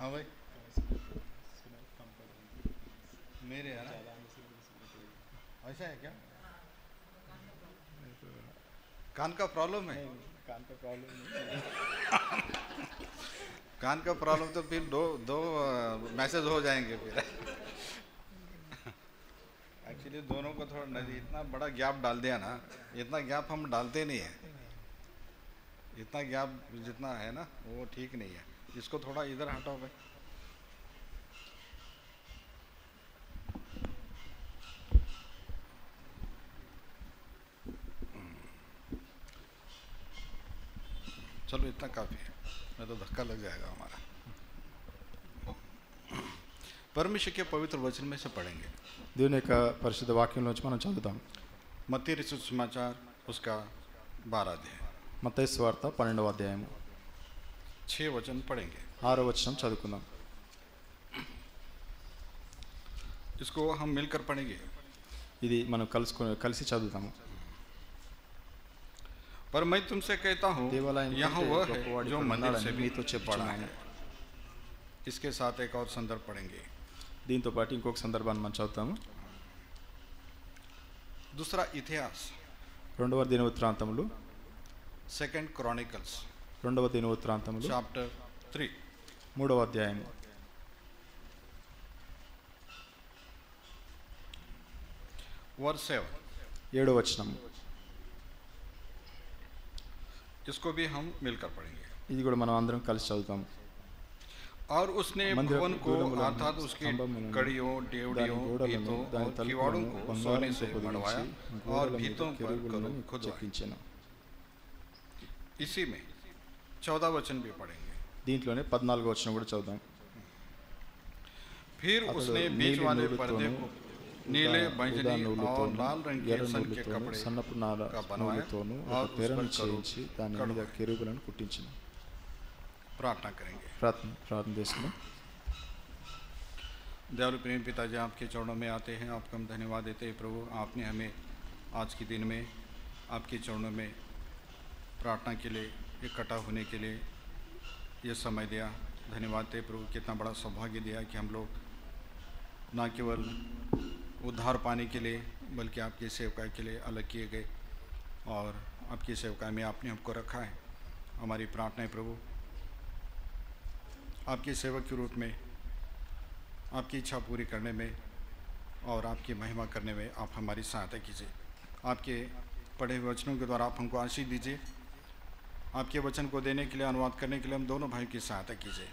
हाँ भाई, मेरे है ना, ऐसा है क्या? कान का प्रॉब्लम है? नहीं, कान का प्रॉब्लम नहीं। कान का प्रॉब्लम तो फिर दो दो मैसेज हो जाएंगे फिर। एक्चुअली दोनों को थोड़ा नदी, इतना बड़ा गैप डाल दिया ना, इतना गैप हम डालते नहीं है। इतना गैप जितना है ना वो ठीक नहीं है। इसको थोड़ा इधर हटाओ भाई। चलो इतना काफ़ी है, नहीं तो धक्का लग जाएगा हमारा। परमेश्वर के पवित्र वचन में से पढ़ेंगे। దేవుని యొక్క పరిశుద్ధ వాక్యంలోంచి మనం చదువుతాం. मत्ती रचित समाचार उसका 12 अध्याय మత్తయి సువార్త 12వ అధ్యాయం 6 वचन पढ़ेंगे। 6వ వచనం చదువుకుందాం. इसको हम मिलकर पढ़ेंगे। ఇది మనం కలిసి చదువుతాము. पर मैं तुमसे कहता हूँ, దేవాలయం यहाँ కంటే वह है గొప్పవాడు जो ఇక్కడ मंदिर से ఉన్నాడని भी మీతో बड़ा చెప్పుచున్నాను. है। इसके साथ एक और संदर्भ पढ़ेंगे। దీంతో పాటు ఇంకొక సందర్భాన్ని మనం చదువుతాము. दूसरा इतिहास, 2వ దినవృత్తాంతములు, सेकंड क्रॉनिकल्स 2వ దినవృత్తాంతములు चैप्टर 3 3వ అధ్యాయం वर्स 7। 7వ వచనం. इसको भी हम मिलकर पढ़ेंगे। ఇది కూడా మనం అందరం కలిసి చదువుతాము. और उसने मंदिर भवन को गोलमुలను, अर्थात उसके स्तंभमुలను, कड़ियों, దాని डेवड़ियों, గోడలను, भीतों దాని और किवाड़ों తలుపులను को सोने బంగారంతో से बनवाया పొదిగించి और గోడల మీద भीतों पर కెరూబులను खुदवाया। చెక్కించెను. इसी में 14 वचन भी पढ़ेंगे। దీంట్లోనే 14వ వచనం కూడా చదువుదాం. फिर అతడు उसने बीच నీలి वाले पर्दे నూలుతోనూ, को नीले, ఊదా बैंगनी और నూలుతోనూ, लाल रंग के ఎర్ర सन के నూలుతోనూ, कपड़े సన్నపు నార का बनवाया నూలుతోనూ ఒక और उस తెరను पर చేయించి దాని మీద कड़वाया। కెరూబులను కుట్టించెను. प्रार्थना करेंगे। ప్రార్థన చేసుకున్నాం. दयालु प्रेम पिताजी, आपके चरणों में आते हैं, आपको हम धन्यवाद देते हैं प्रभु। आपने हमें आज के दिन में आपके चरणों में प्रार्थना के लिए इकट्ठा होने के लिए ये समय दिया। धन्यवाद देते प्रभु, कितना बड़ा सौभाग्य दिया कि हम लोग ना केवल उद्धार पाने के लिए बल्कि आपकी सेवकाई के लिए अलग किए गए और आपकी सेवकाई में आपने हमको रखा है। हमारी प्रार्थना है प्रभु, आपके सेवक के रूप में आपकी इच्छा पूरी करने में और आपकी महिमा करने में आप हमारी सहायता कीजिए। आपके पढ़े हुए वचनों के द्वारा आप हमको आशीष दीजिए। आपके वचन को देने के लिए, अनुवाद करने के लिए हम दोनों भाइयों की सहायता कीजिए।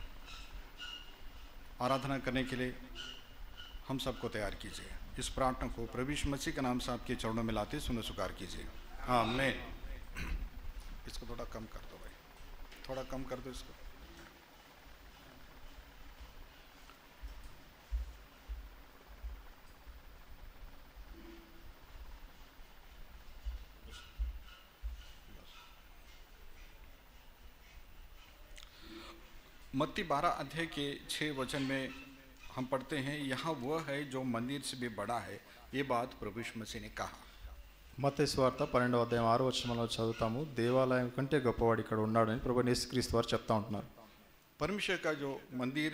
आराधना करने के लिए हम सबको तैयार कीजिए। इस प्रार्थना को प्रभु यीशु मसीह के नाम से आपके चरणों में लाते सुनो स्वीकार कीजिए। आमीन। इसको थोड़ा कम कर दो भाई, थोड़ा कम कर दो इसको। मत्ती 12 अध्याय के 6 वचन में हम पढ़ते हैं, यहाँ वह है जो मंदिर से भी बड़ा है, ये बात प्रभु यीशु मसीह ने कहा। మత్తయి సువార్త 12వ అధ్యాయం 6వ వచనంలో చదువుతాము. దేవాలయం కంటే గొప్పవాడు ఇక్కడ ఉన్నాడని ప్రభువైన యేసుక్రీస్తు వారు చెప్తా ఉంటున్నారు. परमेश्वर का जो मंदिर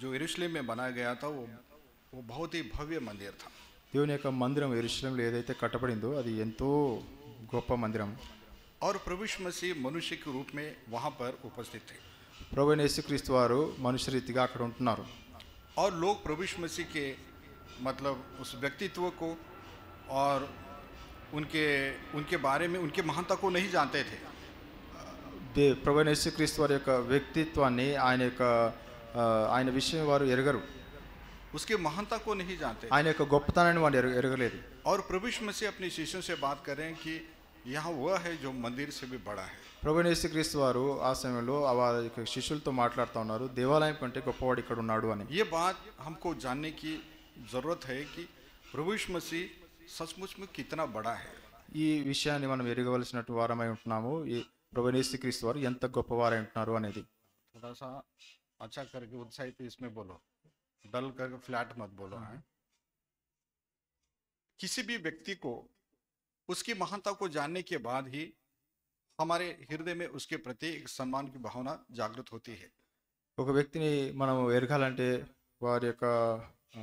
जो यरूशलेम में बनाया गया था वो बहुत ही भव्य मंदिर था। దేవుని యొక్క మందిరం యెరూషలేములో ఏదైతే కట్టబడిందో అది ఎంతో గొప్ప మందిరం. और प्रभु यीशु मसीह मनुष्य के रूप में वहाँ पर उपस्थित थे ప్రభువైన యేసుక్రీస్తు వారు మనుష్య రీతిగా అక్కడ ఉంటున్నారు. और लोग प्रभु यीशु मसीह के मतलब उस व्यक्तित्व को और उनके उनके बारे में, उनके महानता को नहीं जानते थे। ప్రభువైన యేసుక్రీస్తు వారి యొక్క వ్యక్తిత్వాన్ని, ఆయన విషయం వారు ఎరగరు. उसके महानता को नहीं जानते ఆయన యొక్క గొప్పతనాన్ని వారు ఎరగలేదు. और प्रभु यीशु मसीह अपने शिष्यों से बात कर रहे हैं कि यहाँ वह है जो मंदिर से भी बड़ा है। ప్రభువైన యేసుక్రీస్తు వారు ఆ సమయంలో వారి యొక్క శిష్యులతో మాట్లాడుతూ ఉన్నారు, దేవాలయం కంటే గొప్పవాడు ఇక్కడ ఉన్నాడు అని. ये बात हमको जानने की ज़रूरत है कि प्रभु यीशु मसीह सचमुच में कितना बड़ा है। ఈ విషయాన్ని మనం ఎరగవలసినట్టు వారమై ఉంటున్నాము. ఈ ప్రభువైన యేసుక్రీస్తు వారు ఎంత గొప్పవారై ఉంటున్నారు అనేది. थोड़ा सा अच्छा करके उत्साहित इसमें बोलो, डल करके फ्लैट मत बोलो। है किसी भी व्यक्ति को उसकी महानता को जानने के बाद ही हमारे हृदय में उसके प्रति एक सम्मान की भावना जागृत होती है। ఒక వ్యక్తిని మనం ఎరగాలంటే వారి యొక్క ఆ,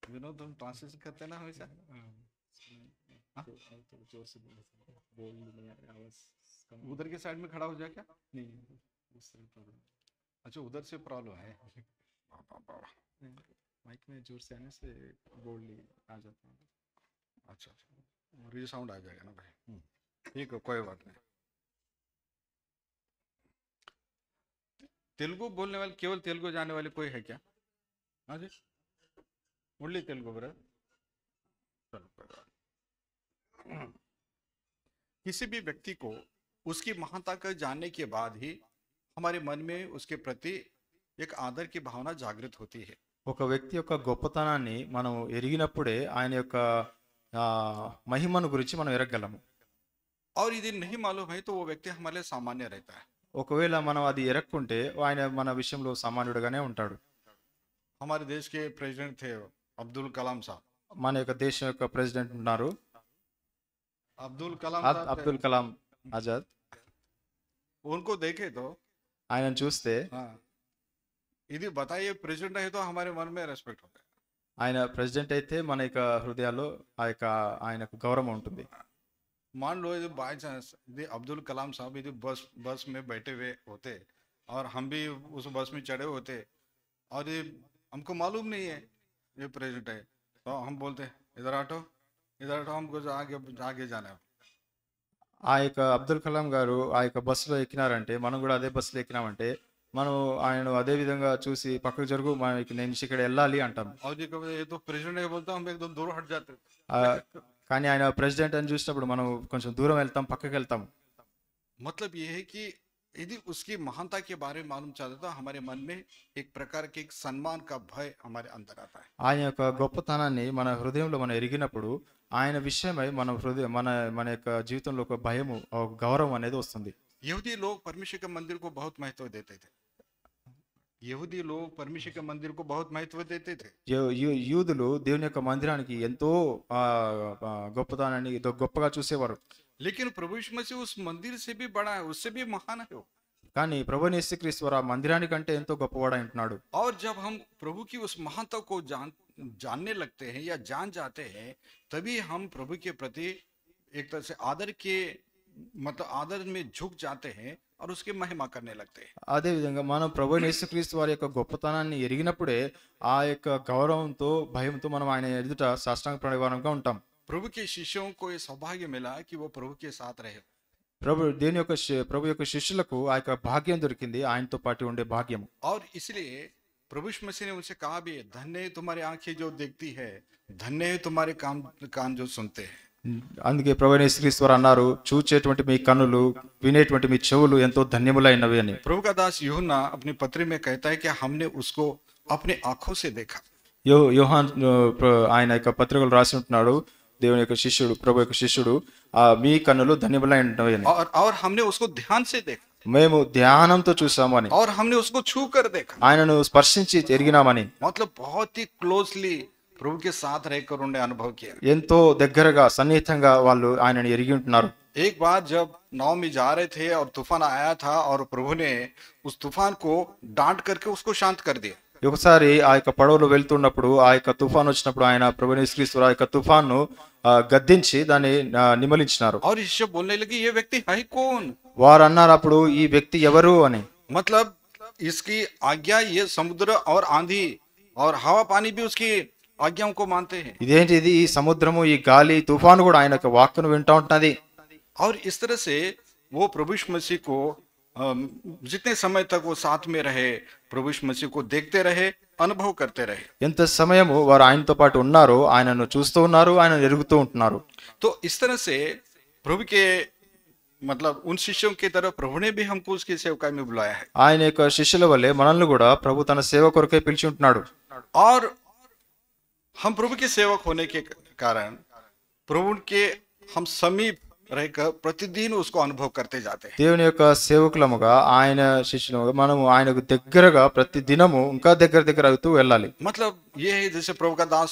विनोद तुम ट्रांसलेशन करते हैं ना हमेशा हाँ? उधर के साइड में खड़ा हो जाए क्या अच्छा उधर से प्रॉब्लम है माइक में जोर से आने से बोल्डली आ जाता है। अच्छा रीसाउंड आ जाएगा ना भाई ठीक है कोई बात नहीं। तेलुगु बोलने वाले केवल तेलुगु जाने वाले कोई है क्या? हाँ जी ओनली तेलुगु ब्रदर चलो कोई बात नहीं। किसी भी व्यक्ति को उसकी महानता को जानने के बाद ही हमारे मन में उसके प्रति एक आदर की भावना जागृत होती है। ఒక వ్యక్తి యొక్క గొప్పతనాన్ని మనం ఎరిగినప్పుడే ఆయన యొక్క మహిమను గురించి మనం ఎరగగలము। और यदि नहीं मालूम है तो वो व्यक्ति हमारे लिए सामान्य रहता है। ఒకవేళ మనం అది ఎరక్కుంటే ఆయన మన విషయంలో సామాన్యుడిగానే ఉంటాడు। हमारे देश के प्रेसिडेंट थे अब्दुल कलाम साहब। మన యొక్క దేశం యొక్క ప్రెసిడెంట్ ఉన్నారు అబ్దుల్ కలాం ఆజాద్। उनको देखे तो ఆయన చూస్తే यदि बताइए प्रेसिडेंट है तो हमारे मन में रेस्पेक्ट होता है। ఆయన ప్రెసిడెంట్ అయితే మన యొక్క హృదయాల్లో ఆయనకు గౌరవం ఉంటుంది। मान लो यदि बाय चांस यदि अब्दुल कलाम साहब यदि बस में बैठे हुए होते और हम भी उस बस में चढ़े होते और ये हमको मालूम नहीं है ये प्रेसिडेंट है तो हम बोलते इधर हटो हमको आगे जाना है। ఆ యొక్క అబ్దుల్ కలాం గారు ఆ యొక్క బస్సులో ఎక్కినారంటే మనం కూడా అదే బస్సులో ఎక్కినామంటే మనం ఆయన అదే విధంగా చూసి పక్కకు జరుగు నేను ఇక్కడ వెళ్ళాలి అంటాం। और ये तो प्रेसिडेंट है बोलता हम एकदम दूर हट जाते। కానీ ఆయన ప్రెసిడెంట్ అని చూసినప్పుడు మనం కొంచెం దూరం వెళ్తాం పక్కకి వెళ్తాం। मतलब ये है कि यदि उसकी महानता के बारे में मालूम चाहता तो हमारे मन में एक प्रकार के एक सम्मान का भय हमारे अंदर आता है। ఆయన యొక్క గొప్పతనాన్ని మన హృదయంలో మనం ఎరిగినప్పుడు ఆయన విషయమై మన హృదయం మన యొక్క జీవితంలో ఒక భయము ఒక గౌరవం అనేది వస్తుంది। यहूदी लोग परमेश्वर के मंदिर को बहुत महत्व देते थे। यहूदी लोग परमेश्वर के मंदिर को बहुत महत्व देते थे। యూదులు దేవుని యొక్క మందిరానికి ఎంతో గొప్పతనాన్ని గొప్పగా చూసేవారు। लेकिन प्रभु यीशु मसीह उस मंदिर से भी बड़ा है उससे भी महान है। కానీ ప్రభువైన యేసుక్రీస్తు వారు ఆ మందిరానికంటే ఎంతో గొప్పవాడై ఉంటున్నాడు। और जब हम प्रभु की उस महानता को जानने लगते हैं या जान जाते हैं तभी हम प्रभु के प्रति एक तरह से आदर के मतलब आदर में झुक जाते हैं और उसकी महिमा करने लगते हैं। అదే విధంగా మనం ప్రభువైన యేసుక్రీస్తు వారి యొక్క గొప్పతనాన్ని ఎరిగినప్పుడే ఆ యొక్క గౌరవంతో భయంతో మనం ఆయన ఎదుట సాష్టాంగ ప్రణాళికగా ఉంటాం। प्रभु के शिष्यों को ये सौभाग्य मिला कि वो प्रभु के साथ रहे। ప్రభు యొక్క శిష్యులకు ఆ యొక్క భాగ్యం దొరికింది ఆయనతో పాటు ఉండే భాగ్యం। और इसलिए प्रभु यीशु मसीह ने उनसे कहा भी धन्य है तुम्हारी आंखें जो देखती है धन्य है तुम्हारे कान जो सुनते हैं। అందుకే ప్రభువైన యేసుక్రీస్తు వారు అన్నారు చూచేటువంటి మీ కన్నులు వినేటువంటి మీ చెవులు ఎంతో ధన్యములైనవి అని। प्रभु का दास यूहन्ना अपनी पत्री में कहता है कि हमने उसको अपने आंखों से देखा। యోహాన్ ఆయన యొక్క పత్రికలు రాసి ఉంటున్నాడు దేవుని యొక్క శిష్యుడు ప్రభు యొక్క శిష్యుడు మీ కన్నులు ధన్యములైనవి అని। और हमने उसको ध्यान से देखा మేము ధ్యానంతో చూసాము అని। और हमने उसको छू कर देखा ఆయనను స్పర్శించి ఎరిగినామని। मतलब बहुत ही क्लोजली प्रभु के साथ रहकर उन्होंने अनुभव किया। ఎంతో దగ్గరగా సన్నిహితంగా వాళ్ళు ఆయనను ఎరిగి ఉంటున్నారు। एक बार जब नाव में जा रहे थे और तूफान आया था और प्रभु ने उस तूफान को डांट करके उसको शांत कर दिया। ఒకసారి ఆ యొక్క పడవలో వెళ్తున్నప్పుడు ఆ యొక్క తుఫాన్ వచ్చినప్పుడు ఆయన ప్రభువైన యేసుక్రీస్తు ఆ యొక్క తుఫాన్ను గద్దించి దాన్ని నిమలించినారు। और शिष्य बोलने लगे ये व्यक्ति है कौन? వారు అన్నారు అప్పుడు ఈ వ్యక్తి ఎవరు అని। मतलब इसकी आज्ञा ये समुद्र और आंधी और हवा पानी भी उसकी आज्ञाओं को मानते हैं। ఇదేంటిది ఈ సముద్రము ఈ గాలి తుఫాను కూడా ఆయన యొక్క వాక్కును వింటూ ఉంటున్నది। और इस तरह से वो प्रभु यीशु मसीह को जितने समय तक वो साथ में रहे प्रभु यीशु मसीह को देखते रहे अनुभव करते रहे। ఎంత సమయము వారు ఆయనతో పాటు ఉన్నారు ఆయనను చూస్తూ ఉన్నారు ఆయనను ఎరుగుతూ ఉంటున్నారు। तो इस तरह से प्रभु के मतलब उन शिष्यों की तरह प्रभु ने भी हमको उसकी सेवकाई में बुलाया है। ఆయన యొక్క శిష్యుల వల్లే మనల్ని కూడా ప్రభు తన సేవ కొరకే పిలిచి ఉంటున్నాడు। और हम प्रभु के सेवक होने के कारण प्रभु के हम समीप रहकर प्रतिदिन उसको अनुभव करते जाते हैं। దేవుని యొక్క సేవకులముగా ఆయన శిష్యులుగా మనము ఆయనకు దగ్గరగా ప్రతి దినము ఇంకా దగ్గర అవుతూ వెళ్ళాలి। मतलब ये है जैसे प्रभु का दास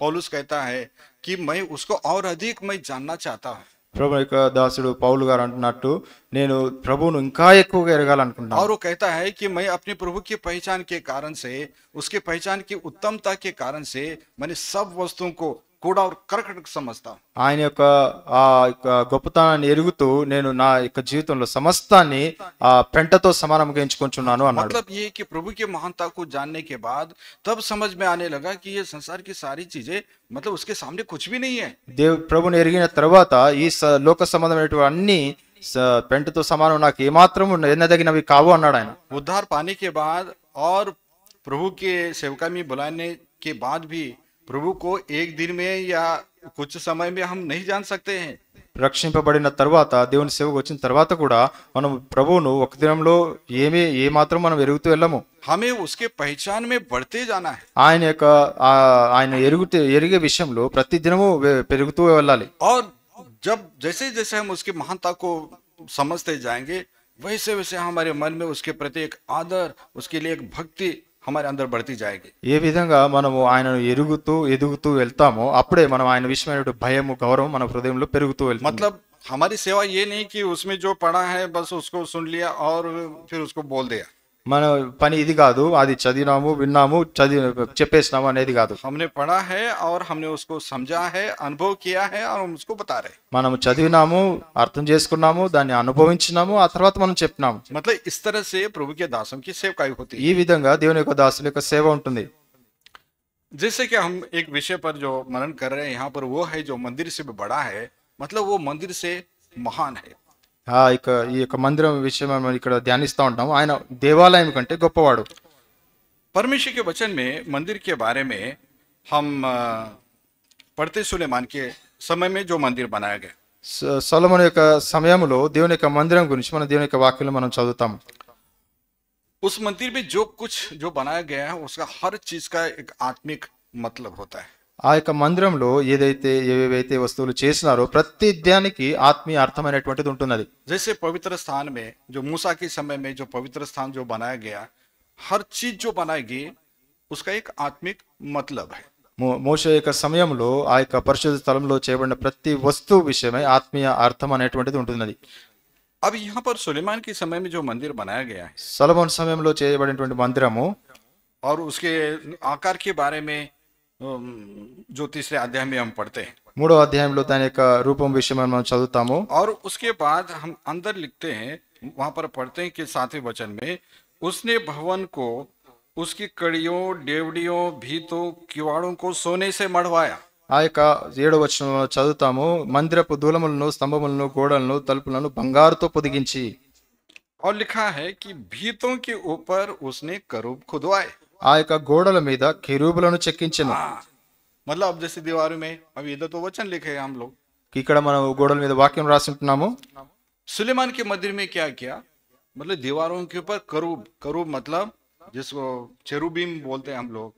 पौलुस कहता है कि मैं उसको और अधिक मैं जानना चाहता हूँ। ప్రభు యొక్క దాసుడు పౌలు గారు అంటున్నట్టు నేను ప్రభువును ఇంకా ఎక్కువగా ఎరగాలనుకుంటున్నాను. और वो कहता है कि मैं अपने प्रभु की पहचान के कारण से, उसके पहचान की उत्तमता के कारण से मैंने सब वस्तुओं को कूड़ा और करकट समझता हूं। ఆయన యొక్క ఆ యొక్క గొప్పతనాన్ని ఎరుగుతూ నేను నా యొక్క జీవితంలో సమస్తాన్ని ఆ పెంటతో సమానంగా ఎంచుకుంటున్నాను అన్నాడు. मतलब ये कि प्रभु की महानता को जानने के बाद तब समझ में आने लगा कि ये संसार की सारी चीजें मतलब उसके सामने कुछ भी नहीं है। ప్రభుని ఎరిగిన తర్వాత ఈ లోక సంబంధమైనటువంటి అన్ని పెంటతో సమానం నాకు ఏమాత్రము ఎన్నదగినవి కావు అన్నాడు ఆయన. उद्धार पाने के बाद और प्रभु के सेवका में बुलाने के बाद भी प्रभु को एक दिन में या कुछ समय में हम नहीं जान सकते हैं। రక్షింపబడిన తర్వాత దేవుని సేవకు వచ్చిన తర్వాత కూడా మనం ప్రభువును ఒక దినంలో ఏ మాత్రం మనం ఎరుగుతూ వెళ్ళము. हमें उसके पहचान में बढ़ते जाना है ఆయన యొక్క ఆయన ఎరిగే విషయంలో ప్రతి దినము పెరుగుతూ వెళ్ళాలి. और जब जैसे जैसे हम उसकी महानता को समझते जाएंगे वैसे वैसे हमारे मन में उसके प्रति एक आदर, उसके लिए एक भक्ति हमारे अंदर बढ़ती जाएगी। ఏ విధంగా మనము ఆయనను ఎదుగుతూ వెళ్తామో అప్పుడే మనం ఆయన విషయమైన భయము గౌరవం మన హృదయంలో పెరుగుతూ వెళ్తాం. मतलब हमारी सेवा ये नहीं कि उसमें जो पढ़ा है बस उसको सुन लिया और फिर उसको बोल दिया। మన పని ఇది కాదు, అది చదివినాము విన్నాము చెప్పేసినాము అనేది కాదు. हमने पढ़ा है और हमने उसको समझा है, अनुभव किया है और हम उसको बता रहे हैं। మనము చదివినాము, అర్థం చేసుకున్నాము, దాన్ని అనుభవించినాము, ఆ తర్వాత మనం చెప్పినాము. मतलब इस तरह से प्रभु के दासों की सेवकाई होती है। ఈ విధంగా దేవుని యొక్క దాసుల యొక్క సేవ ఉంటుంది. जैसे कि हम एक विषय पर जो मनन कर रहे हैं यहाँ पर, वो है जो मंदिर से भी बड़ा है, मतलब वो मंदिर से महान है। ఈ యొక్క మందిరం విషయం మనం ఇక్కడ ధ్యానిస్తూ ఉంటాము. ఆయన దేవాలయం కంటే గొప్పవాడు. परमेश्वर के वचन में मंदिर के बारे में हम पढ़ते सुलेमान के समय में जो मंदिर बनाया गया, సొలొమోను యొక్క సమయంలో దేవుని యొక్క మందిరం గురించి మన దేవుని యొక్క వాక్యంలో మనం చదువుతాము. उस मंदिर में जो कुछ जो बनाया गया है उसका हर चीज का एक आत्मिक मतलब होता है। ఆ యొక్క మందిరంలో ఏవేవైతే వస్తువులు చేసినారో ప్రతి దానికి ఆత్మీయ అర్థమైనటువంటిది ఉంటున్నది. जैसे पवित्र स्थान में जो मूसा के समय में जो पवित्र स्थान जो बनाया गया, हर चीज जो बनाई गई उसका एक आत्मिक मतलब है। మోషే యొక్క సమయంలో ఆ యొక్క పరిశుద్ధ స్థలంలో చేయబడిన ప్రతి వస్తువు విషయమై ఆత్మీయ అర్థం అనేటువంటిది ఉంటున్నది. अब यहाँ पर सुलेमान के समय में जो मंदिर बनाया गया है, సొలొమోను సమయంలో చేయబడినటువంటి మందిరము और उसके आकार के बारे में जो तीसरे अध्याय में हम पढ़ते हैं, 3వ అధ్యాయంలో దాని యొక్క రూపం విషయం మనం చదువుతాము. और उसके बाद हम अंदर लिखते हैं, वहां पर पढ़ते हैं कि 7वें वचन में उसने भवन को उसकी कड़ियों, डेवड़ियों, भीतों, किवाड़ों को सोने से मढ़वाया। ఆ యొక్క 7వ వచనంలో చదువుతాము, మందిరపు దూలములను, స్తంభములను, గోడలను, తలుపులను బంగారుతో పొదిగించి. और लिखा है कि भीतों के ऊपर उसने करूब खुदवाए। ఆ యొక్క గోడల మీద కెరూబులను చెక్కించెను. मतलब अब जैसे दीवारों में अभी इधर तो वचन लिखे हैं हम लोग, ఇక్కడ మనం గోడల మీద వాక్యం రాసి ఉంటున్నాము. सुलेमान के मंदिर में क्या किया, मतलब दीवारों के ऊपर करूब मतलब जिसको चेरुबीम बोलते हैं हम लोग,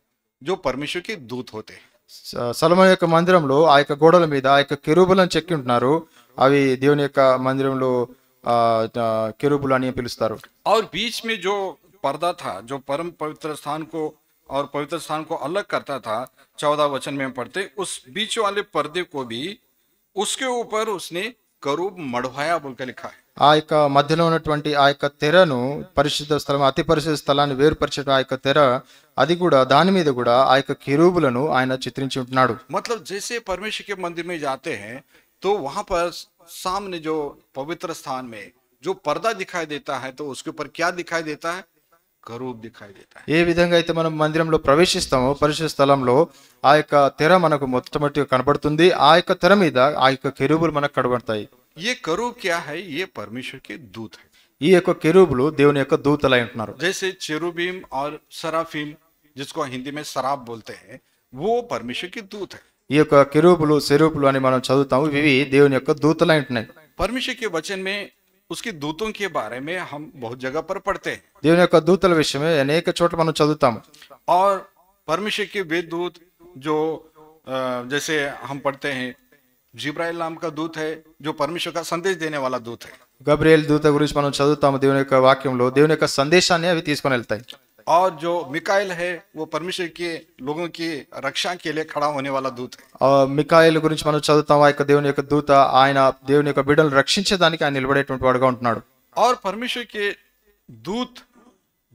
जो परमेश्वर के दूत होते हैं। సొలొమోను యొక్క మందిరంలో ఆ యొక్క గోడల మీద ఆ యొక్క కెరూబులను చెక్కి ఉంటున్నారు. అవి దేవుని యొక్క మందిరంలో కెరూబులు అని పిలుస్తారు. और बीच में जो पर्दा था जो परम पवित्र स्थान को और पवित्र स्थान को अलग करता था, 14 वचन में पढ़ते, उस बीच वाले पर्दे को भी उसके ऊपर उसने करूब मढ़वाया बोलकर लिखा है। ఆ యొక్క మధ్యలో ఉన్నటువంటి ఆ యొక్క తెరను, పరిశుద్ధ స్థలం, అతి పరిశుద్ధ స్థలాన్ని వేరుపరిచే ఆ యొక్క తెర, అది కూడా దాని మీద కూడా ఆ యొక్క కెరూబులను ఆయన చిత్రించి ఉంటున్నాడు. मतलब जैसे परमेश्वर के मंदिर में जाते हैं तो वहां पर सामने जो पवित्र स्थान में जो पर्दा दिखाई देता है, तो उसके ऊपर क्या दिखाई देता है, करूब दिखाई देता है। ఏ విధంగా అయితే మనం మందిరంలో ప్రవేశిస్తామో పరిశుద్ధ స్థలంలో ఆ యొక్క తెర మనకు మొట్టమొదటిగా కనబడుతుంది. ఆ యొక్క తెర మీద ఆ యొక్క కెరూబులు మనకు కనబడతాయి. ये करूब क्या है, ये परमेश्वर के दूत है। ఈ యొక్క కెరూబులు దేవుని యొక్క దూతలై ఉంటున్నారు. जैसे चेरुबीम और सराफीम, जिसको हिंदी में सराब बोलते हैं, वो परमेश्वर के दूत है। ఈ యొక్క కెరూబులు, సెరూపులు అని మనం చదువుతాము. ఇవి దేవుని యొక్క దూతలై ఉంటున్నాయి. परमेश्वर के वचन में उसके दूतों के बारे में हम बहुत जगह पर पढ़ते हैं, దేవుని యొక్క దూతల విషయమే అనేక చోట్ల మనం చదువుతాము. और परमेश्वर के वे दूत जो जैसे हम पढ़ते हैं, जिब्राइल नाम का दूत है जो परमेश्वर का संदेश देने वाला दूत है। గబ్రియేల్ దూత గురించి మనం చదువుతాము దేవుని యొక్క వాక్యంలో. దేవుని యొక్క సందేశాన్ని అవి తీసుకొని వెళ్తాయి. और जो मिकाइल है वो परमेश्वर के लोगों की रक्षा के लिए खड़ा होने वाला दूत है। మికాయేలు గురించి మనం చదువుతాం. ఆ యొక్క దేవుని యొక్క దూత, ఆయన దేవుని యొక్క బిడ్డలను రక్షించడానికి ఆయన నిలబడేటువంటి వాడుగా ఉంటున్నాడు. और परमेश्वर के दूत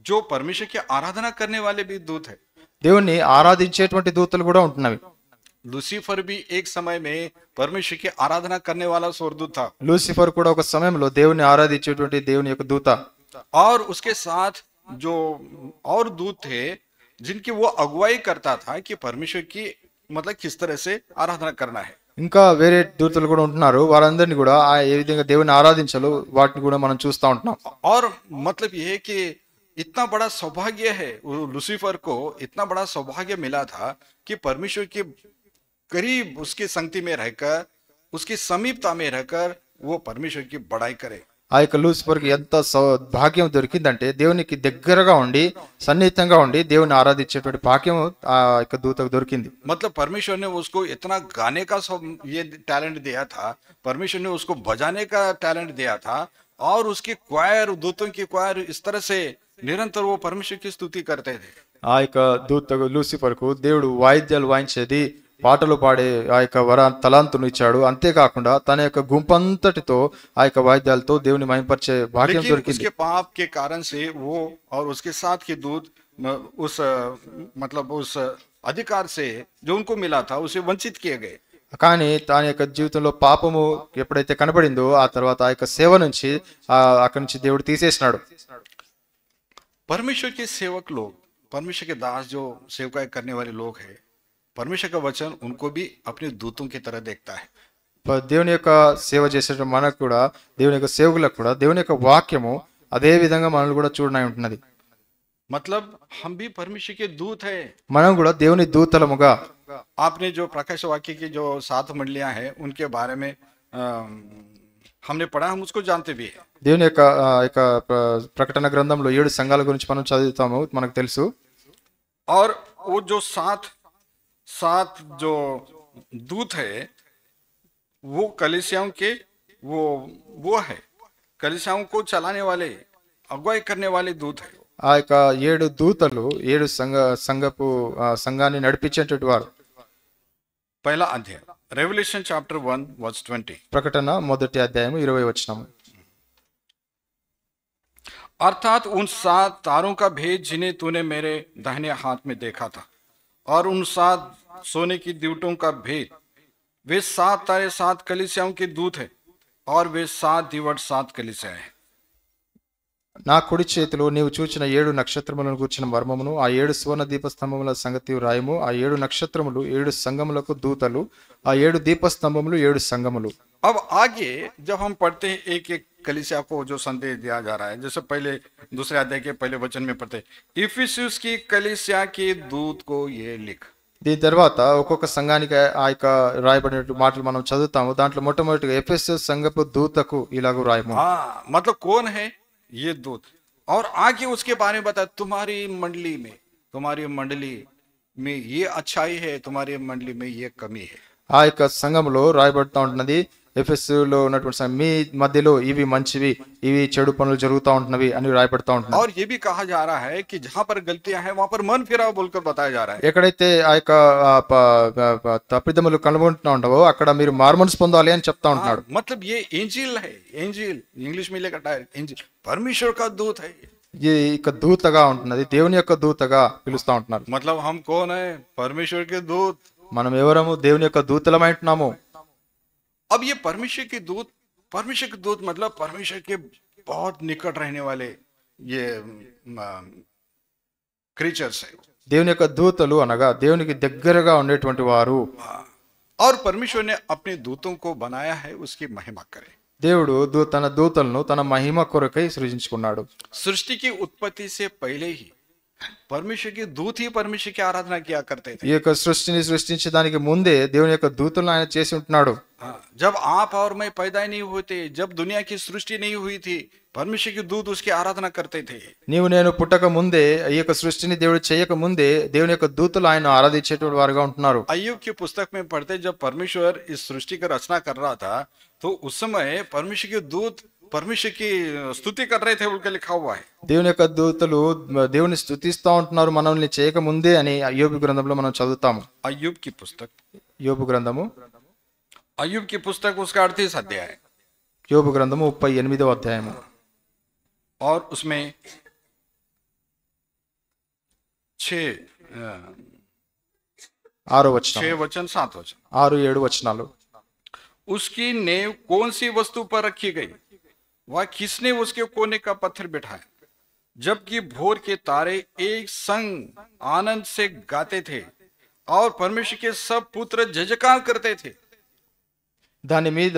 जो परमेश्वर की आराधना करने वाले भी दूत है। దేవుణ్ణి ఆరాధించేటువంటి దూతలు కూడా ఉంటున్నవి. लूसीफर भी एक समय में परमेश्वर की आराधना करने वाला स्वर्गदूत था। లూసిఫర్ కూడా ఒక సమయంలో దేవుని ఆరాధించేటువంటి దేవుని యొక్క దూత. और उसके साथ जो और दूत थे जिनकी वो अगुवाई करता था कि परमेश्वर की मतलब किस तरह से आराधना करना है। ఇంకా వేరే దూతలు కూడా ఉంటున్నారు. వారందరినీ కూడా ఏ విధంగా దేవుని ఆరాధించాలో వాటిని కూడా మనం చూస్తూ ఉంటున్నాం. और मतलब ये है कि इतना बड़ा सौभाग्य है, लूसीफर को इतना बड़ा सौभाग्य मिला था कि परमेश्वर के करीब उसकी संगति में रहकर, उसकी समीपता में रहकर वो परमेश्वर की बड़ाई करे। ఆ యొక్క లూసిఫర్కి ఎంత భాగ్యం దొరికిందంటే దేవునికి దగ్గరగా ఉండి సన్నిహితంగా ఉండి దేవుని ఆరాధించేటువంటి భాగ్యం ఆ యొక్క దూతకు దొరికింది. मतलब परमेश्वर ने उसको इतना गाने का ये टैलेंट दिया था, परमेश्वर ने उसको बजाने का टैलेंट दिया था, और उसकी क्वायर, दूतों की क्वायर इस तरह से निरंतर वो परमेश्वर की स्तुति करते थे। ఆ యొక్క దూతకు లూసిఫర్కు దేవుడు వాయిద్యాలు వాయించేది, పాటలు పాడే ఆ యొక్క తలాంతును ఇచ్చాడు. అంతేకాకుండా తన యొక్క గుంపంతటితో ఆ యొక్క వాయిద్యాలతో దేవుని మహిమపరిచే భాగ్యం దొరికింది. उसके पाप के कारण से वो और उसके साथ के दूत उस मतलब उस अधिकार से जो उनको मिला था उसे वंचित किए गए। కానీ తన యొక్క జీవితంలో పాపము ఎప్పుడైతే కనబడిందో ఆ తర్వాత ఆ యొక్క సేవ నుంచి అక్కడి నుంచి దేవుడు తీసేసినాడు. परमेश्वर के सेवक लोग, परमेश्वर के दास जो सेवकाई करने वाले लोग हैं, परमेश्वर का वचन उनको भी अपने दूतों की तरह देखता है। దేవుని యొక్క సేవ చేసే మనకు కూడా, దేవుని యొక్క సేవకులకు కూడా దేవుని యొక్క వాక్యము అదే విధంగా మనల్ని కూడా చూడనై ఉంటున్నది. मतलब हम भी परमेश्वर के दूत है। మనం కూడా దేవుని దూతలముగా. आपने जो प्रकाश वाक्य की जो 7 मंडलियां हैं उनके बारे में हमने पढ़ा, हम उसको जानते भी है। దేవుని యొక్క ప్రకటన గ్రంథంలో 7 సంఘాల గురించి మనం చదువుతాము, మనకు తెలుసు. और वो जो सात जो दूत है वो कलीसियाओं के वो है, कलीसियाओं को चलाने वाले, अगुवाई करने वाले दूत है। ఆ యొక్క 7 దూతలు 7 సంఘాన్ని నడిపించేటువంటి వారు. पहला अध्याय रेवल्यूशन चैप्टर 1 वर्स 20। ప్రకటన 1వ అధ్యాయం 20వ వచనం. अर्थात उन 7 तारों का भेद जिन्हें तूने मेरे दाहिने हाथ में देखा था, और उन 7 सोने की दीवटों का भेद, वे 7 तारे 7 कलीसियाओं के दूत है, और वे 7 दीवट 7 कलीसिया है। నా కుడి చేతిలో నీవు చూచిన 7 నక్షత్రములను గూర్చిన మర్మమును, ఆ 7 సువర్ణ దీపస్తంభముల సంగతి రాయము. ఆ 7 నక్షత్రములు 7 సంఘములకు దూతలు, ఆ 7 దీపస్తంభములు 7 సంఘములు. अब आगे जब हम पढ़ते हैं एक एक कलीसिया को जो संदेश दिया जा रहा है, जैसे पहले दूसरे अध्याय के पहले वचन में पढ़ते हैं, इफिसुस की कलीसिया के दूत को ये लिख। దీని తర్వాత ఒక్కొక్క సంఘానికి ఆ యొక్క రాయబడిన మాటలు మనం చదువుతాము. దాంట్లో మొట్టమొదటిగా ఎఫెసస్ సంఘపు దూతకు ఇలాగూ రాయము. हाँ, मतलब कौन है ये दूत, और आगे उसके बारे में बता, तुम्हारी मंडली में ये अच्छाई है, तुम्हारी मंडली में ये कमी है। ఆ యొక్క సంఘములో రాయబడుతూ ఉంటున్నది, ఎఫెసులో ఉన్నటువంటి మీ మధ్యలో ఇవి మంచివి, ఇవి చెడు పనులు జరుగుతూ ఉంటున్నవి అని రాయబడుతూ ఉంటున్నది. और ये भी कहा जा रहा है कि जहां पर गलतियां हैं वहां पर मन फिराओ बोलकर बताया जा रहा है। ఎక్కడైతే ఆ యొక్క తప్పిదములు కనుగొంటున్నా ఉండవో అక్కడ మీరు మారుమనసు పొందాలి అని చెప్తా ఉంటున్నాడు. मतलब ये एंजिल है, एंजिल इंग्लिश में लेकर एंजिल परमेश्वर का दूत है। ఇది ఇక దూతగా ఉంటున్నది, దేవుని యొక్క దూతగా పిలుస్తా ఉంటున్నారు. मतलब हम कौन है? परमेश्वर के दूत। మనం ఎవరము? దేవుని యొక్క దూతలమై ఉంటున్నాము. अब ये परमेश्वर के दूत मतलब परमेश्वर के बहुत निकट रहने वाले ये क्रीचर्स है। దేవుని యొక్క దూతలు అనగా దేవునికి దగ్గరగా ఉండేటువంటి వారు. और परमेश्वर ने अपने दूतों को बनाया है उसकी महिमा करे। దేవుడు తన దూతలను తన మహిమ కొరకై సృజించుకున్నాడు. सृष्टि की उत्पत्ति से पहले ही परमेश्वर के दूत ही परमेश्वर की आराधना किया करते थे। ఈ యొక్క సృష్టిని సృష్టించడానికి ముందే దేవుని యొక్క దూతలను ఆయన చేసి ఉంటున్నాడు. जब आप और मैं पैदा नहीं हुए, जब दुनिया की सृष्टि नहीं हुई थी, परमेश्वर के दूत उसकी आराधना करते थे। నీవు నేను పుట్టక ముందే, ఈ యొక్క సృష్టిని దేవుడు చేయక ముందే దేవుని యొక్క దూతలు ఆయన ఆరాధించేటువంటి వారుగా ఉంటున్నారు. अय्यूब की पुस्तक में पढ़ते, जब परमेश्वर इस सृष्टि का रचना कर रहा था तो उस समय परमेश्वर के दूत परमेश्वर की स्तुति कर रहे थे बोल के लिखा हुआ है। దేవుని యొక్క దూతలు దేవుని స్తుతిస్తా ఉంటున్నారు మనల్ని చేయక ముందే అని యోబు గ్రంథంలో మనం చదువుతాము. अय्यूब की पुस्तक, యోబు గ్రంథము अय्यूब की पुस्तक उसका 38 अध्याय యోబు గ్రంథము 38వ అధ్యాయము और उसमें 6వ వచనం 6 वचन 7 वचन। 6-7 వచనాలు. उसकी नेव कौन सी वस्तु पर रखी गई, वह किसने उसके कोने का पत्थर बिठाया, जबकि भोर के तारे एक संग आनंद से गाते थे और परमेश्वर के सब पुत्र जयजयकार करते थे। దాని మీద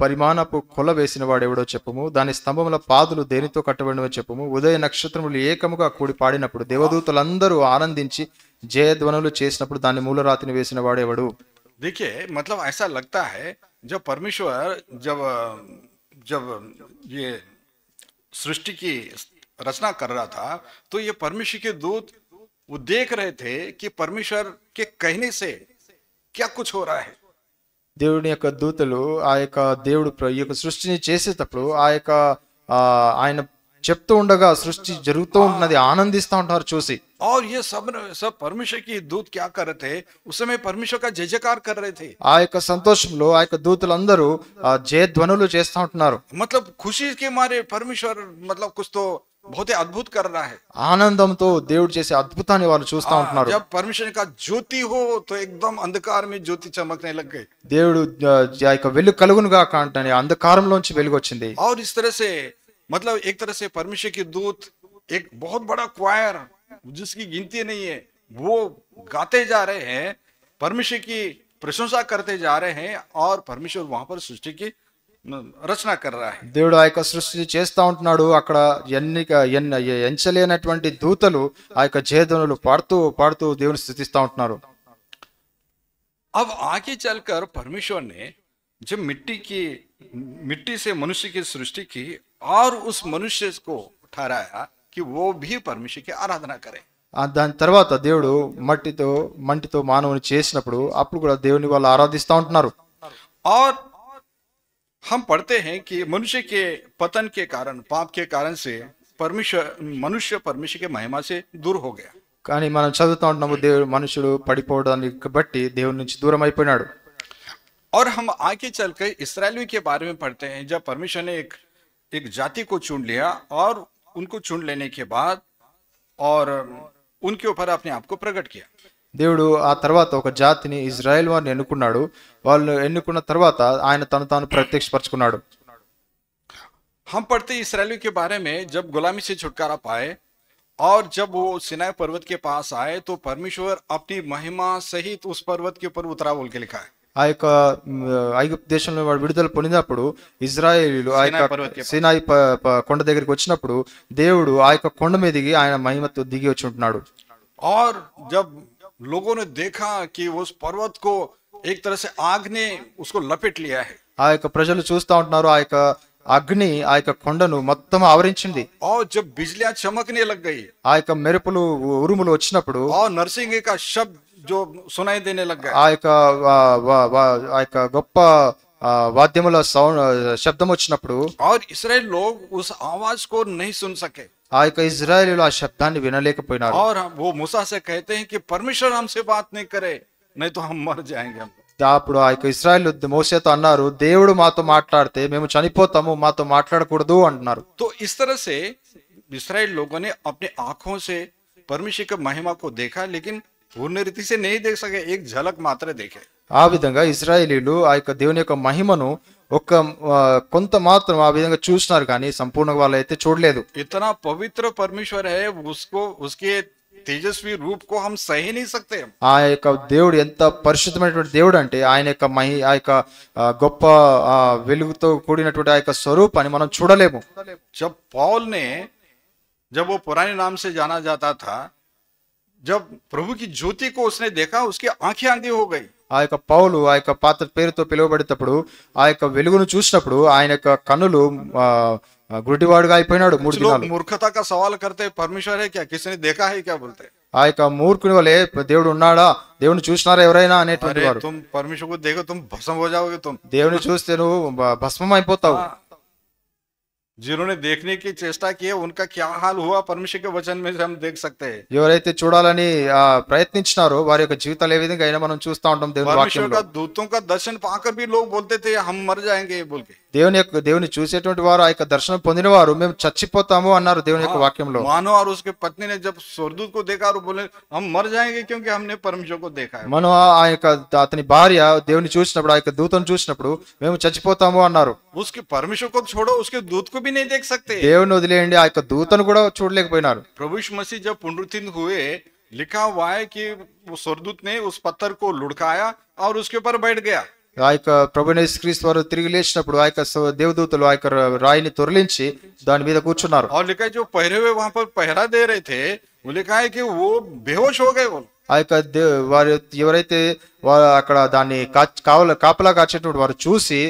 పరిమాణపు కొల వేసిన వాడెవడో చెప్పుము, దాని స్తంభముల పాదులు దేనితో కట్టబడినవో చెప్పుము. ఉదయ నక్షత్రములు ఏకముగా కూడి పాడినప్పుడు దేవదూతలందరూ ఆనందించి జయధ్వనులు చేసినప్పుడు దాని మూలరాతిని వేసిన వాడెవడు. देखिए, मतलब ऐसा लगता है जब परमेश्वर जब जब ये सृष्टि की रचना कर रहा था तो ये परमेश्वर के दूत वो देख रहे थे कि परमेश्वर के कहने से क्या कुछ हो रहा है। దేవుని యొక్క దూతలు ఆ యొక్క దేవుడు ఈ యొక్క సృష్టిని చేసేటప్పుడు ఆయన చెప్తూ ఉండగా సృష్టి జరుగుతూ ఉంటున్నది ఆనందిస్తూ ఉంటారు చూసి. और ये सब परमेश्वर की दूत क्या कर रहे थे, उस समय परमेश्वर का जय जयकार कर रहे थे। ఆ యొక్క సంతోషంలో ఆ యొక్క దూతలందరూ జయధ్వనులు చేస్తూ ఉంటున్నారు. मतलब खुशी के मारे परमेश्वर मतलब कुछ तो बहुत ही अद्भुत कर रहा है। ఆనందంతో దేవుడు చేసే అద్భుతాన్ని వాళ్ళు చూస్తూ ఉంటున్నారు. जब परमेश्वर का ज्योति हो तो एकदम अंधकार में ज्योति चमकने लग गई। దేవుడు ఆ యొక్క వెలుగు కలుగునుగా కాంటని అంధకారంలోంచి వెలుగు వచ్చింది. और इस तरह से मतलब एक तरह से परमेश्वर की दूत एक बहुत बड़ा क्वायर जिसकी गिनती नहीं है वो गाते जा रहे हैं, परमेश्वर की प्रशंसा करते जा रहे हैं और परमेश्वर वहां पर सृष्टि की रचना कर रहा है। దేవుడు ఆ యొక్క సృష్టిని చేస్తా ఉంటున్నాడు. అక్కడ ఎంచలేనటువంటి దూతలు ఆ యొక్క జయధ్వనులు పాడుతూ పాడుతూ దేవుని స్తుతిస్తా ఉంటున్నారు. अब आगे चलकर परमेश्वर ने जब मिट्टी से मनुष्य की सृष्टि की और उस मनुष्य को ठहराया कि वो भी परमेश्वर की आराधना करे। దాని తర్వాత దేవుడు మంటితో మానవుని చేసినప్పుడు అప్పుడు కూడా దేవుని వాళ్ళు ఆరాధిస్తూ ఉంటున్నారు. और हम पढ़ते हैं कि मनुष्य के पतन के कारण, पाप के कारण से मनुष्य परमेश्वर के महिमा से दूर हो गया। కానీ మనం చదువుతూ ఉంటున్నాము మనుషుడు పడిపోవడానికి బట్టి దేవుని నుంచి దూరం అయిపోయినాడు. और हम आगे चलकर इस्राएलियों के बारे में पढ़ते हैं जब परमेश्वर ने एक जाति को चुन लिया और उनको चुन लेने के बाद और उनके ऊपर अपने आप को प्रकट किया। దేవుడు ఆ తర్వాత ఒక జాతిని ఇజ్రాయెల్ వారిని ఎన్నుకున్నాడు. వాళ్ళు ఎన్నుకున్న తర్వాత ఆయన తను తాను ప్రత్యక్షపరచుకున్నాడు. हम पढ़ते इस्राएलियों के बारे में जब गुलामी से छुटकारा पाए और जब वो सिनाई पर्वत के पास आए तो परमेश्वर अपनी महिमा सहित उस पर्वत के ऊपर उतरा बोल के लिखा है। ఆ యొక్క ఐగుప్తు దేశంలో వాడు విడుదల పొందినప్పుడు ఇజ్రాయేలీలు ఆ యొక్క సినాయి కొండ దగ్గరికి వచ్చినప్పుడు దేవుడు ఆ యొక్క కొండ మీద దిగి ఆయన మహిమతో దిగి వచ్చి ఉంటున్నాడు. और जब लोगों ने देखा कि उस पर्वत को एक तरह से आग ने उसको लपेट लिया है, ఆ యొక్క ప్రజలు చూస్తా ఉంటున్నారు ఆ యొక్క అగ్ని ఆ యొక్క కొండను మొత్తం ఆవరించింది. और जब बिजलियां चमकने लग गई, ఆ యొక్క మెరుపులు ఉరుములు వచ్చినప్పుడు और नरसिंह का शब्द जो सुनाई देने लग गया, ఆ యొక్క గొప్ప వాద్యముల శబ్దం వచ్చినప్పుడు और इस्राएल लोग उस आवाज को नहीं सुन सके। ఆ యొక్క ఇజ్రాయేలీలు ఆ శబ్దాన్ని వినలేకపోయినారు. और वो मूसा से कहते हैं कि परमेश्वर हमसे बात नहीं करे, नहीं तो हम मर जाएंगे। అప్పుడు ఆ యొక్క ఇశ్రాయేలు మోసేతో అన్నారు, దేవుడు మాతో మాట్లాడితే మేము చనిపోతాము, మాతో మాట్లాడకూడదు అంటున్నారు. तो इस तरह से इस्राएल लोगों ने अपने आंखों से परमेश्वर की महिमा को देखा, लेकिन पूर्ण रीति से नहीं देख सके, एक झलक मात्र देखे। ఆ విధంగా ఇశ్రాయేలీలు ఆ యొక్క దేవుని యొక్క మహిమను కొంత మాత్రం ఆ విధంగా చూసినారు కానీ సంపూర్ణంగా వాళ్ళు అయితే చూడలేదు. इतना पवित्र परमेश्वर है, उसको उसके तेजस्वी रूप को हम सही नहीं सकते। ఆ యొక్క దేవుడు ఎంత పరిశుద్ధమైనటువంటి దేవుడు అంటే ఆయన యొక్క ఆ యొక్క గొప్ప వెలుగుతో కూడినటువంటి ఆ యొక్క స్వరూపాన్ని మనం చూడలేము. जब पौल ने जब वो पुराने नाम से जाना जाता था, जब प्रभु की ज्योति को उसने देखा, उसकी आंखें आंधी हो गई। ఆ యొక్క పౌలు ఆ యొక్క పాత్ర పేరుతో పిలువబడేటప్పుడు ఆ యొక్క వెలుగును చూసినప్పుడు ఆయన యొక్క కన్నులు గుడ్డివాడుగా అయిపోయినాడు. 3 దినాలు मूर्खता का सवाल करते, परमेश्वर है क्या, किसी ने देखा है क्या बोलते। ఆ యొక్క మూర్ఖుని వలె దేవుడు ఉన్నాడా, దేవుని చూసినారా ఎవరైనా అనేటువంటి వారు. तुम परमेश्वर को देखो, तुम भस्म हो जाओगे, तुम దేవుని చూస్తే నువ్వు భస్మం అయిపోతావు. जिन्होंने देखने की चेष्टा की है उनका क्या हाल हुआ परमेश्वर के वचन में से हम देख सकते हैं। ఎవరైతే చూడాలని ప్రయత్నించినారో వారి యొక్క జీవితాలు ఏ విధంగా అయినా మనం చూస్తా ఉంటాం దేవుని परमेश्वर వాక్యంలో. का दूतों का दर्शन पाकर भी लोग बोलते थे हम मर जाएंगे बोल के। దేవుని చూసేటువంటి వారు ఆ యొక్క దర్శనం పొందిన వారు మేము చచ్చిపోతాము అన్నారు దేవుని యొక్క వాక్యంలో. मानो और उसके पत्नी ने जब स्वर्गदूत को देखा और बोले हम मर जाएंगे क्योंकि हमने परमेश्वर को देखा है। మనం ఆ యొక్క అతని భార్య దేవుని చూసినప్పుడు ఆ యొక్క దూతను చూసినప్పుడు మేము చచ్చిపోతాము అన్నారు. उसके परमेश्वर को छोड़ो उसके दूत को भी नहीं देख सकते। దేవుని వదిలేయండి ఆ యొక్క దూతను కూడా చూడలేకపోయినారు. प्रभु यीशु मसीह जब पुनरुत्थित हुए लिखा हुआ है कि वो स्वर्गदूत ने उस पत्थर को लुढ़काया और उसके ऊपर बैठ गया। ఆ యొక్క ప్రభువైన యేసుక్రీస్తు వారు తిరిగి లేచినప్పుడు ఆ యొక్క దేవదూతలు ఆ యొక్క రాయిని తొరలించి దాని మీద కూర్చున్నారు. और लिखा है जो पहरे हुए वहां पर पहरा दे रहे थे वो लिखा है कि वो बेहोश हो गए। वो ఆ యొక్క వారు ఎవరైతే అక్కడ దాన్ని కాపలా కాచేటువంటి వారు చూసి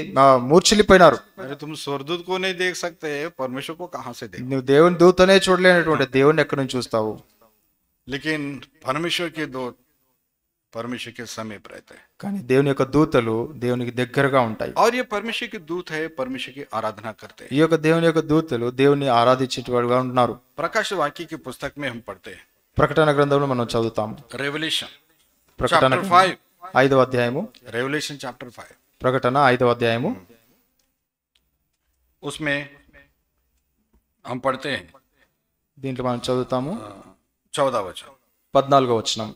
మూర్ఛిల్లిపోయినారు. अरे तुम स्वर्गदूत को नहीं देख सकते परमेश्वर को कहां से देख। నువ్వు దేవుని దూతనే చూడలేనటువంటి దేవుని ఎక్కడి నుంచి చూస్తావు? लेकिन परमेश्वर के दूत परमेश्वर के समीप रहते हैं। కానీ దేవుని యొక్క దూతలు దేవునికి దగ్గరగా ఉంటాయి. और ये परमेश्वर के दूत है परमेश्वर की आराधना करते हैं। ఈ యొక్క దేవుని యొక్క దూతలు దేవుని ఆరాధించేవారుగా ఉంటున్నారు. प्रकाश वाक्य की पुस्तक में हम पढ़ते हैं ప్రకటన గ్రంథంలో మనం చదువుతాము. रेवलेशन ప్రకటన चैप्टर 5 5వ అధ్యాయము. रेवलेशन चैप्टर 5 ప్రకటన 5వ అధ్యాయము. उसमें हम पढ़ते हैं దీంట్లో మనం చదువుతాము 14 वचन 14వ వచనం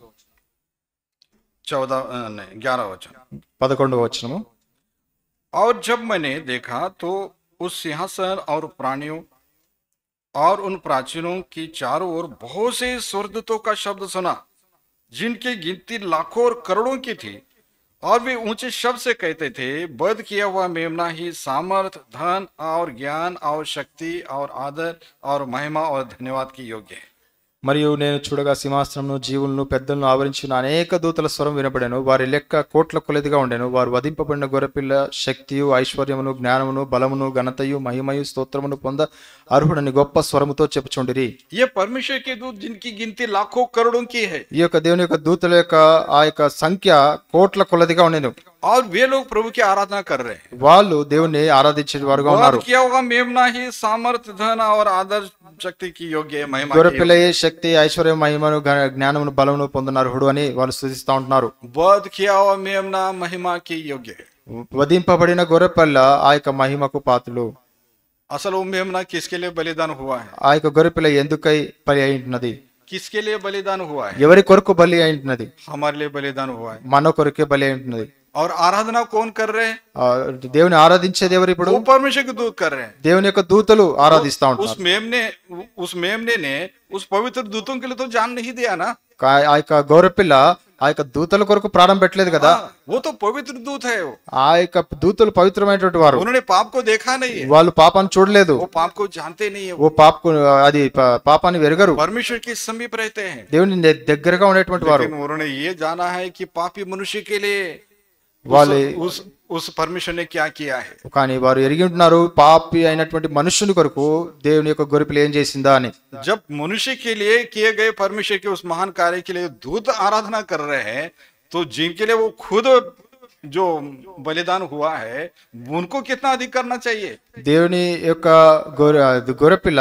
11 वचन 11వ వచనము. और जब मैंने देखा तो उस सिंहासन और प्राणियों और उन प्राचीनों की चारों ओर बहुत से स्वर्गदूतों का शब्द सुना जिनकी गिनती लाखों और करोड़ों की थी और वे ऊंचे शब्द से कहते थे वध किया हुआ मेमना ही सामर्थ धन और ज्ञान और शक्ति और आदर और महिमा और धन्यवाद की योग्य है। మరియు నేను చూడగా సింహాసనమును జీవులను పెద్దలను ఆవరించిన అనేక దూతల స్వరం వినబడెను. వారి లెక్క కోట్ల కొలదిగా ఉండెను. వారు వధింపబడిన గొర్రెపిల్ల శక్తియు ఐశ్వర్యమును జ్ఞానమును బలమును ఘనతయు మహిమయు స్తోత్రమును పొంద అర్హుడని గొప్ప స్వరముతో చెప్పుచుండిరి. ये परमेश्वर के दूत जिनकी गिनती लाखों करोड़ों की है। ఈ యొక్క దేవుని యొక్క దూతల యొక్క ఆ యొక్క సంఖ్య కోట్ల కొలదిగా ఉండెను. और वे लोग प्रभु की आराधना कर रहे हैं। వాళ్ళు దేవుని ఆరాధించే వారుగా ఉన్నారు. वध किया हुआ मेमना ही सामर्थ धन और आदर शक्ति की योग्य है महिमा की గొర్రెపిల్లయే శక్తి ఐశ్వర్యం మహిమను జ్ఞానమును బలమును పొందిన అర్హుడు అని వాళ్ళు స్తుతిస్తా ఉంటున్నారు. वध किया हुआ मेमना महिमा की योग्य है। వధింపబడిన గొర్రెపిల్ల ఆ యొక్క మహిమకు పాత్రులు. असल वो मेमना किसके लिए बलिदान हुआ है? ఆ యొక్క గొర్రెపిల్ల ఎందుకై బలి అయింటున్నది? किसके लिए बलिदान हुआ है? ఎవరి కొరకు బలి అయింటున్నది? हमारे लिए बलिदान हुआ है। మన కొరకే బలి అయింటున్నది. और आराधना कौन कर रहे हैं? దేవుని ఆరాధించేది ఎవరు? ఇప్పుడు वो परमेश्वर के दूत कर रहे हैं। దేవుని యొక్క దూతలు ఆరాధిస్తా ఉంటారు. उस मेमने ने उस पवित्र दूतों के लिए तो जान नहीं दिया ना। ఆ యొక్క గొర్రెపిల్ల ఆ యొక్క దూతల కొరకు ప్రాణం పెట్టలేదు కదా. वो तो पवित्र दूत है। वो ఆ యొక్క దూతలు పవిత్రమైనటువంటి వారు. उन्होंने पाप को देखा नहीं है। వాళ్ళు పాపాన్ని చూడలేదు. वो पाप को जानते नहीं है। ఓ పాపకు అది పాపాన్ని వెరగరు. परमेश्वर के समीप रहते हैं। దేవుని దగ్గరగా ఉండేటువంటి వారు. लेकिन उन्होंने ये जाना है कि पापी मनुष्य के लिए వాళ్ళు उस परमेश्वर ने क्या किया है। కానీ వారు ఎరిగి ఉంటున్నారు పాపి అయినటువంటి మనుషుని కొరకు దేవుని యొక్క గొర్రెపిల్ల ఏం చేసిందా అని. जब मनुष्य के लिए किए गए परमेश्वर के उस महान कार्य के लिए दूत आराधना कर रहे हैं तो जिनके लिए वो खुद जो बलिदान हुआ है उनको कितना अधिक करना चाहिए। దేవుని యొక్క గొర్రెపిల్ల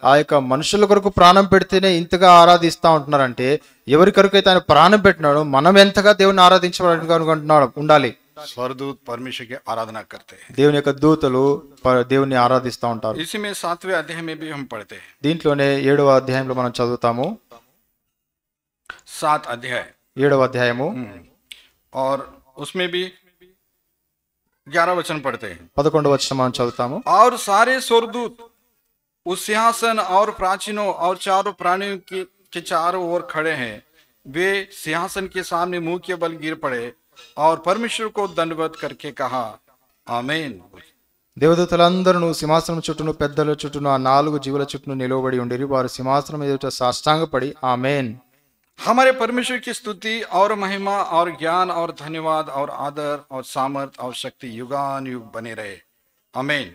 ఆ యొక్క మనుషుల కొరకు ప్రాణం పెడితేనే ఇంతగా ఆరాధిస్తా ఉంటున్నారంటే ఎవరి కొరకు అయితే ఆయన ప్రాణం పెట్టినాడు మనం ఎంతగా దేవుని ఆరాధించబడుకుంటున్నాడు ఉండాలి. स्वर्गदूत परमेश्वर की आराधना करते हैं। దేవుని యొక్క దూతలు దేవుని ఆరాధిస్తా ఉంటారు. इसी में 7वें अध्याय में भी हम पढ़ते हैं। దీంట్లోనే 7వ అధ్యాయంలో మనం చదువుతాము. 7 अध्याय 7వ అధ్యాయము और उसमें भी 11 वचन पढ़ते हैं। 11వ వచనం మనం చదువుతాము. और सारे स्वर्गदूत उस सिंहासन और प्राचीनों और चारों प्राणियों के चारों ओर खड़े हैं। वे सिंहासन के सामने मुंह के बल गिर पड़े और परमेश्वर को दंडवत करके कहा आमीन। దేవదూతలందరూ సింహాసనం చుట్టూను పెద్దల చుట్టూను ఆ 4 జీవుల చుట్టూను నిలవబడి ఉండిరి. వారు సింహాసనం ఎదుట సాష్టాంగపడి ఆమేన్. हमारे परमेश्वर की स्तुति और महिमा और ज्ञान और धन्यवाद और आदर और सामर्थ और शक्ति युगान युग बने रहे आमीन।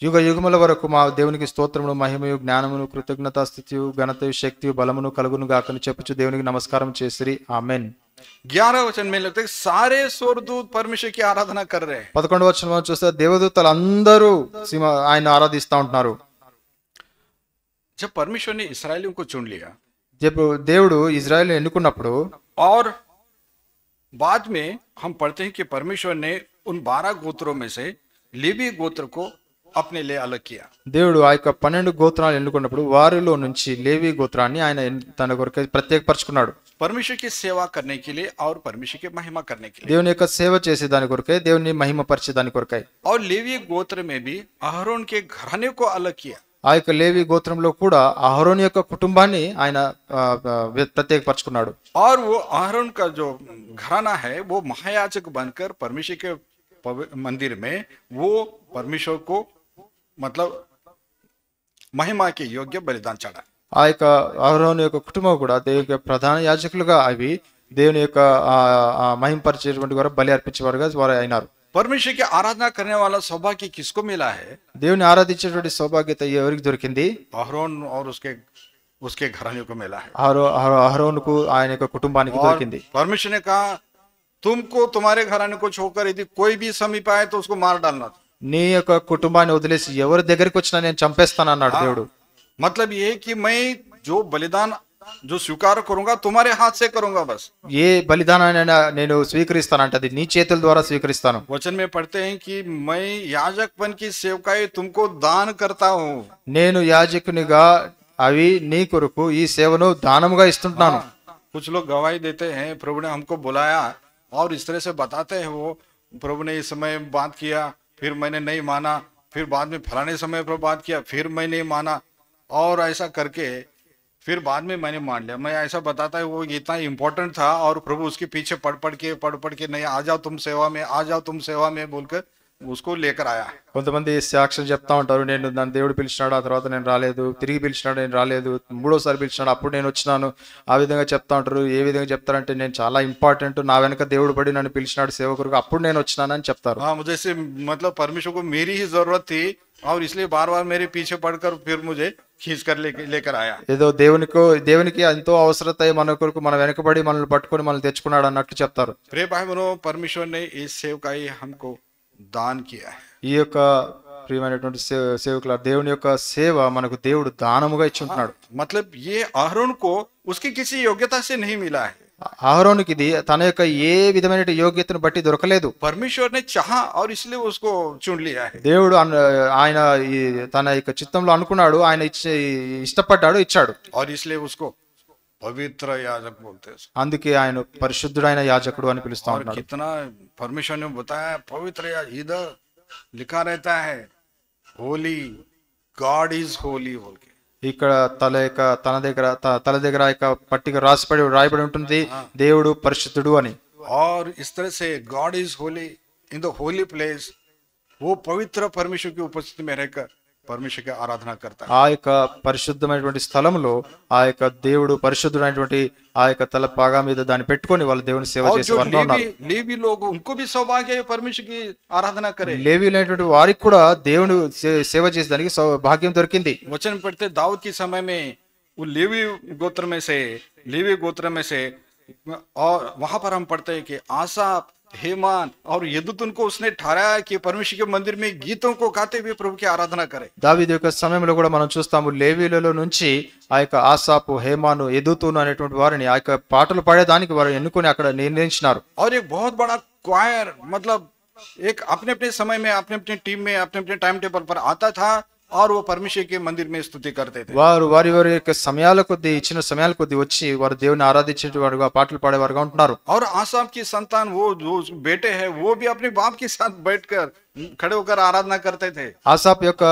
యుగ యుగముల వరకు మా దేవునికి స్తోత్రమును మహిమయు జ్ఞానమును కృతజ్ఞతా స్థితియు ఘనతయు శక్తియు బలమును కలుగును గాకని చెప్పుచు దేవునికి నమస్కారం చేసిరి ఆమేన్. 11 वचन में लगता है सारे स्वर्गदूत परमेश्वर की आराधना कर रहे हैं। 11వ వచనం చూస్తే దేవదూతలందరూ ఆయన ఆరాధిస్తా ఉంటున్నారు. जब परमेश्वर ने इसराइलियों को चुन लिया దేవుడు ఇజ్రాయెల్ ఎన్నుకున్నప్పుడు और बाद में हम पढ़ते हैं कि परमेश्वर ने उन 12 गोत्रों में से लेवी गोत्र को अपने लिए अलग किया। దేవుడు ఆ యొక్క 12 గోత్రాలు ఎన్నుకున్నప్పుడు వారిలో నుంచి లేవి గోత్రాన్ని ఆయన తన కొరకు ప్రత్యేకపరచుకున్నాడు परमेश्वर की सेवा करने के लिए और परमेश्वर की महिमा करने के लिए। దేవుని యొక్క సేవ చేసే దాని కొరకే దేవుని మహిమపరిచే దాని కొరకై और लेवी गोत्र में भी अहरोन के घराने को अलग किया। ఆ యొక్క లేవి గోత్రంలో కూడా అహరోను యొక్క కుటుంబాన్ని ఆయన ప్రత్యేకపరచుకున్నాడు और वो अहरोन का जो घराना है वो महायाजक बनकर परमेश्वर के मंदिर में वो परमेश्वर को मतलब महिमा के योग्य बलिदान चढ़ा। ఆ యొక్క అహరోను యొక్క కుటుంబం కూడా దేవుని యొక్క ప్రధాన యాజకులుగా అవి దేవుని యొక్క మహిమపరిచేటువంటి వారు బలి అర్పించేవారుగా వారు అయినారు। परमेश्वर की आराधना करने वाला सौभाग्य किसको मिला है? దేవుని ఆరాధించేటువంటి సౌభాగ్యత ఎవరికి దొరికింది? अहरोन और उसके घराने को मिला है। అహరోనుకు ఆయన యొక్క కుటుంబానికి దొరికింది। परमेश्वर ने कहा तुमको तुम्हारे घराने को छोड़कर यदि कोई भी समीप आए तो उसको मार डालना। నీ యొక్క కుటుంబాన్ని వదిలేసి ఎవరి దగ్గరికి వచ్చినా నేను చంపేస్తాను అన్నాడు దేవుడు। मतलब ये कि मैं जो बलिदान जो स्वीकार करूंगा तुम्हारे हाथ से करूंगा बस। ఏ బలిదానాన్నైనా నేను స్వీకరిస్తానంటే అది నీ చేతుల ద్వారా స్వీకరిస్తాను। वचन में पढ़ते हैं कि मैं याजकपन की सेवकाई तुमको दान करता हूँ। నేను యాజకునిగా అవి నీ కొరకు ఈ సేవను దానముగా ఇస్తుంటున్నాను। कुछ लोग गवाही देते हैं प्रभु ने हमको बुलाया और इस तरह से बताते हैं वो प्रभु ने इस समय बात किया फिर मैंने नहीं माना, फिर बाद में फलाने समय पर बात किया फिर मैं नहीं माना और ऐसा करके फिर बाद में मैंने मान लिया। मैं ऐसा बताता है वो इतना इम्पोर्टेंट था और प्रभु उसके पीछे पढ़ पढ़ के नहीं आ जाओ तुम सेवा में, आ जाओ तुम सेवा में बोलकर उसको लेकर आया। కొంతమంది సాక్ష్యం చెప్తా ఉంటారు, నేను నన్ను దేవుడు పిలిచినాడు, ఆ తర్వాత నేను రాలేదు, తిరిగి పిలిచినాడు నేను రాలేదు, మూడోసారి పిలిచినాడు అప్పుడు నేను వచ్చినాను, ఆ విధంగా చెప్తా ఉంటారు। ఏ విధంగా చెప్తారంటే నేను చాలా ఇంపార్టెంట్, నా వెనక దేవుడు పడి నన్ను పిలిచినాడు సేవకురుగా అప్పుడు నేను వచ్చినానని చెప్తారు। मुझे से मतलब परमेश्वर को मेरी ही जरूरत थी और इसलिए बार बार मेरे पीछे पड़कर फिर मुझे खींच कर लेकर आया। ఏదో దేవునికి ఎంతో అవసరత మన కొరకు మన వెనకబడి మనల్ని పట్టుకొని మనల్ని తెచ్చుకున్నాడు అన్నట్టు చెప్తారు। प्रिय भाई बहनों, परमेश्वर ने इस सेवकाई हमको दान किया है। ఈ యొక్క ప్రియమైనటువంటి సేవకుల దేవుని యొక్క సేవ మనకు దేవుడు దానముగా ఇచ్చి ఉంటున్నాడు। मतलब ये अहरोन को उसकी किसी योग्यता से नहीं मिला है। అహరోనుకి ఇది తన యొక్క ఏ విధమైన యోగ్యతను బట్టి దొరకలేదు। परमेश्वर ने चाहा और इसलिए उसको चुन लिया है। దేవుడు ఆయన తన యొక్క చిత్తంలో అనుకున్నాడు, ఆయన ఇష్టపడ్డాడు, ఇచ్చాడు। और इसलिए उसको पवित्र याजक बोलते हैं। అందుకే ఆయన పరిశుద్ధుడైన యాజకుడు అని పిలుస్తా और ఉన్నాడు। कितना परमेश्वर ने बताया पवित्र याजक, इधर लिखा रहता है होली गॉड इज होली बोल के। ఇక్కడ తల దగ్గర యొక్క పట్టిక రాయబడి ఉంటుంది దేవుడు పరిశుద్ధుడు అని। और इस तरह से God is Holi in the holy place, वो पवित्र परमेश्वर की उपस्थिति में रहकर परमेश्वर की आराधना करता है। ఆ యొక్క పరిశుద్ధమైనటువంటి స్థలంలో ఆ యొక్క దేవుడు పరిశుద్ధుడైనటువంటి ఆ యొక్క తల పాగా మీద దాన్ని పెట్టుకొని వాళ్ళు దేవుని సేవ చేసే వారు ఉన్నారు। लेवी लोग उनको भी सौभाग्य है परमेश्वर की आराधना करे। లేవీలైనటువంటి వారికి కూడా దేవుని సేవ చేసేదానికి భాగ్యం దొరికింది। वचन पढ़ते दाऊद के समय में वो लेवी गोत्र में से और वहां पर हम पढ़ते हैं कि आसाफ, हेमान और यदुतुन को उसने ठहराया कि परमेश्वर के मंदिर में गीतों को गाते हुए प्रभु की आराधना करे। దావీదు యొక్క సమయంలో కూడా మనం చూస్తాము లేవీలలో నుంచి ఆ యొక్క ఆసాపు, హేమాను, యెదుతూను అనేటువంటి వారిని ఆ యొక్క పాటలు పాడేదానికి వారు ఎన్నుకొని అక్కడ నిర్ణయించినారు। और एक बहुत बड़ा क्वायर मतलब एक अपने अपने समय में अपने अपने टीम में अपने अपने टाइम टेबल पर आता था और वो परमेश्वर के मंदिर में स्तुति करते थे। వారు వారి యొక్క సమయాల కొద్దీ ఇచ్చిన సమయాల కొద్దీ వచ్చి వారు దేవుని ఆరాధించేవారుగా పాటలు పాడేవారుగా ఉంటున్నారు। और आसाफ की संतान वो जो बेटे है वो भी अपने बाप के साथ बैठकर खड़े होकर आराधना करते थे। ఆసాపు యొక్క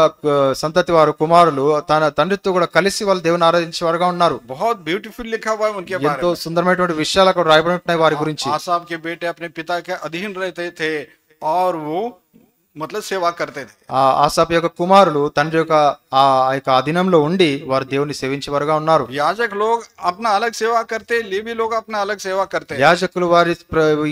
సంతతి వారు కుమారులు తన తండ్రితో కూడా కలిసి వాళ్ళు దేవుని ఆరాధించేవారుగా ఉన్నారు। बहुत ब्यूटीफुल लिखा हुआ है उनके बारे ఎంతో में। సుందరమైనటువంటి విషయాలు అక్కడ రాయబడి ఉంటున్నాయి వారి గురించి। आसाफ के बेटे अपने पिता के अधीन रहते थे और वो मतलब सेवा करते थे। ఆ ఆసాపు యొక్క కుమారులు తండ్రి యొక్క ఆ యొక్క అధీనంలో ఉండి వారు దేవుని సేవించేవారుగా ఉన్నారు। याजक लोग अपना अलग सेवा करते, लेवी लोग अपना अलग सेवा करते। యాజకులు వారి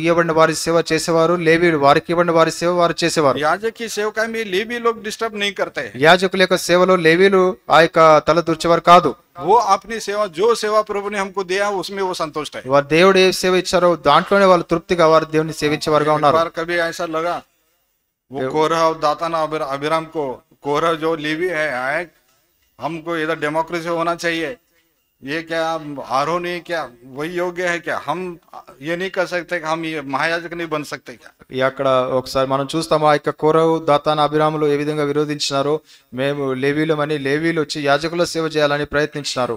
ఇవ్వబడిన వారి సేవ చేసేవారు, లేవీయులు వారికి ఇవ్వబడిన వారి సేవ వారు చేసేవారు। याजक की सेवका में लेवी लोग डिस्टर्ब नहीं करते। యాజకుల యొక్క సేవలో లేవీయులు ఆ యొక్క తల దూర్చేవారు కాదు। वो अपनी सेवा जो सेवा प्रभु ने हमको दिया उसमें वो संतुष्ट है। వారు దేవుడు ఏ సేవ ఇచ్చారో దాంట్లోనే వాళ్ళు తృప్తిగా వారు దేవుని సేవించేవారుగా ఉన్నారు। कभी ऐसा लगा वो कोरह और दातान और अभिराम को, कोरह जो लेवी है हमको इधर डेमोक्रेसी होना चाहिए, ये क्या आरोन ही क्या वही योग्य है क्या? हम ये नहीं कर सकते कि हम ये महायाजक नहीं बन सकते क्या? అక్కడ ఒకసారి మనం చూస్తాము ఆ యొక్క కోరహు దాతాను అభిరాములు ఏ విధంగా విరోధించినారో, మేము లేవీలమని లేవీలు వచ్చి యాజకుల సేవ చేయాలని ప్రయత్నించినారు.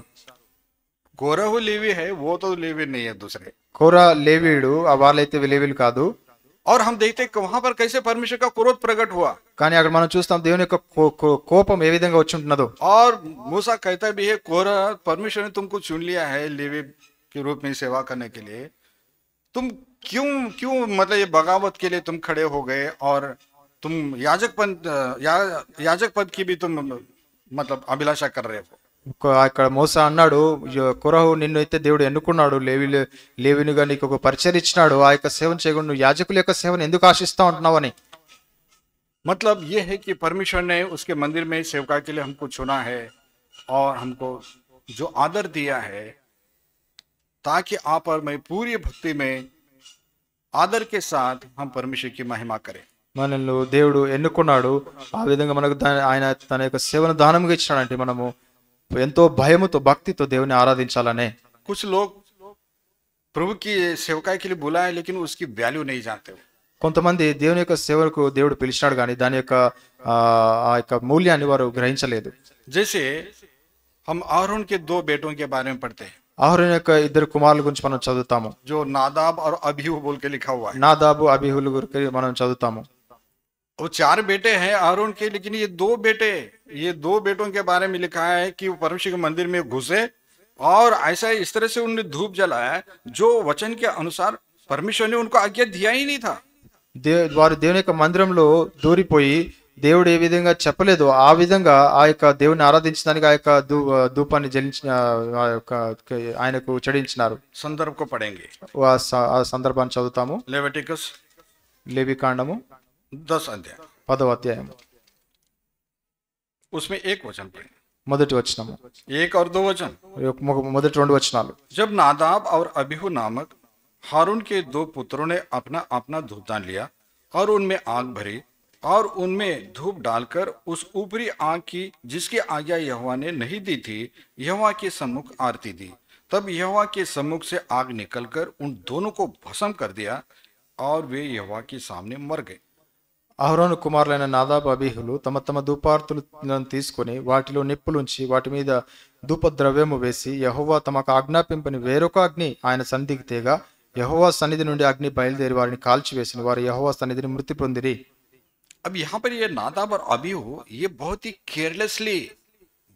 कोरहु लेवी है, वो तो लेवी नहीं है दूसरे. కోరా లేవీయుడు, వాళ్ళైతే లేవీలు కాదు. और हम देखते हैं कि वहां पर कैसे परमेश्वर का क्रोध प्रकट हुआ. కానీ అక్కడ మనం చూస్తాం దేవుని యొక్క కోపం ఏ విధంగా వచ్చి ఉంటున్నదో. और मूसा कहता भी है, कोरह परमेश्वर ने तुमको चुन लिया है लेवी के रूप में सेवा करने के लिए, तुम क्यों क्यों मतलब ये बगावत के लिए तुम खड़े हो गए और तुम याजक पद की भी तुम मतलब अभिलाषा कर रहे हो. అక్కడ మోసా అన్నాడు, కొరహు నిన్ను అయితే దేవుడు ఎన్నుకున్నాడు, లేవినిగా నీకు ఒక పరిచయం ఇచ్చినాడు, ఆ యొక్క సేవను చేయకుండా నువ్వు యాజకుల యొక్క సేవను ఎందుకు ఆశిస్తా ఉంటున్నావు అని. मतलब ये है कि परमेश्वर ने उसके मंदिर में सेवका के लिए हमको चुना है और हमको जो आदर दिया है, ताकि आप और मैं पूरी भक्ति में आदर के साथ हम परमेश्वर की महिमा करें. మనల్ని దేవుడు ఎన్నుకున్నాడు, ఆ విధంగా మనకు ఆయన తన యొక్క సేవను దానంగా ఇచ్చినాడంటే మనము ఎంతో భయముతో భక్తితో దేవుని ఆరాధించాలనే. कुछ लोग प्रभु की सेवकाई के लिए बुलाए लेकिन उसकी वैल्यू नहीं जानते. కొంతమంది దేవుని యొక్క సేవకు దేవుడు పిలిచినాడు కానీ దాని యొక్క ఆ యొక్క మూల్యాన్ని వారు గ్రహించలేదు. जैसे हम आरोन के 2 बेटों के बारे में पढ़ते हैं, అహరోను యొక్క 2 కుమారుల గురించి మనం చదువుతాము. जो नादाब और अबीहू बोल के लिखा हुआ है. నాదాబు అబీహుల గురించి మనం చదువుతాము. वो 4 बेटे हैं आरोन के, लेकिन ये 2 बेटों के बारे में लिखा है कि वो परमेश्वर के मंदिर में घुसे और ऐसा इस तरह से उन्होंने धूप जलाया जो वचन के अनुसार परमेश्वर ने उनको आज्ञा दिया ही नहीं था. వారు దేవుని యొక్క మందిరంలో దూరిపోయి దేవుడు ఏ విధంగా చెప్పలేదో ఆ విధంగా ఆ యొక్క దేవుని ఆరాధించడానికి ఆ యొక్క ధూపాన్ని జలించిన ఆయనకు చెడించినారు. संदर्भ को पढ़ेंगे. ఆ సందర్భాన్ని చదువుతాము. लेविटिकस లేవి కాండము 10 अध्याय 10వ అధ్యాయము. उसमें एक वचन पढ़ें, మొదటి వచనము, 1 और 2 वचन. మొదటి 2 వచనాలు. जब नादाब और अबीहू नामक हारून के 2 पुत्रों ने अपना अपना धूपदान लिया और उनमें आग भरी और उनमें धूप डालकर उस ऊपरी आग की जिसकी आज्ञा यहोवा ने नहीं दी थी यहोवा के सम्मुख आरती दी, तब यहोवा के सम्मुख से आग निकलकर उन दोनों को भस्म कर दिया और वे यहोवा के सामने मर गए. అహరోను కుమారులైన నాదాబు అబీహులు తమ తమ ధూపార్తులను తీసుకొని వాటిలో నిప్పులుంచి వాటి మీద ధూప ద్రవ్యము వేసి యెహోవా తమకు ఆజ్ఞాపింపని వేరొక అగ్ని ఆయన సన్నిధికి తేగా యెహోవా సన్నిధి నుండి అగ్ని బయలుదేరి వారిని కాల్చివేసిన వారు యెహోవా సన్నిధిని మృతి పొందిరి. अब यहाँ पर ये नादाब और अबीहू ये बहुत ही केयरलेसली,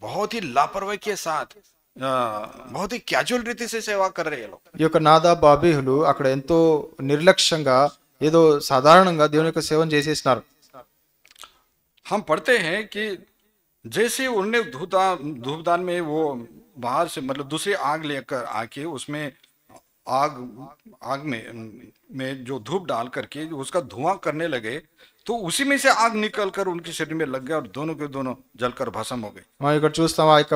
बहुत ही लापरवाही के साथ, बहुत ही कैजुअल रीति से सेवा कर रहे हैं लोग. ఈ యొక్క నాదాబు అబీహులు అక్కడ ఎంతో నిర్లక్ష్యంగా ఏదో సాధారణంగా దేవుని యొక్క సేవను చేసేసినారు. हम पढ़ते हैं कि जैसे उन्होंने धूपदान में वो बाहर से मतलब दूसरी आग लेकर आके उसमें आग में जो धूप डाल करके उसका धुआं करने लगे, तो उसी में से आग निकल कर उनके शरीर में लग गया और दोनों के दोनों जलकर भस्म हो गए. మనం ఇక్కడ చూస్తాం ఆ యొక్క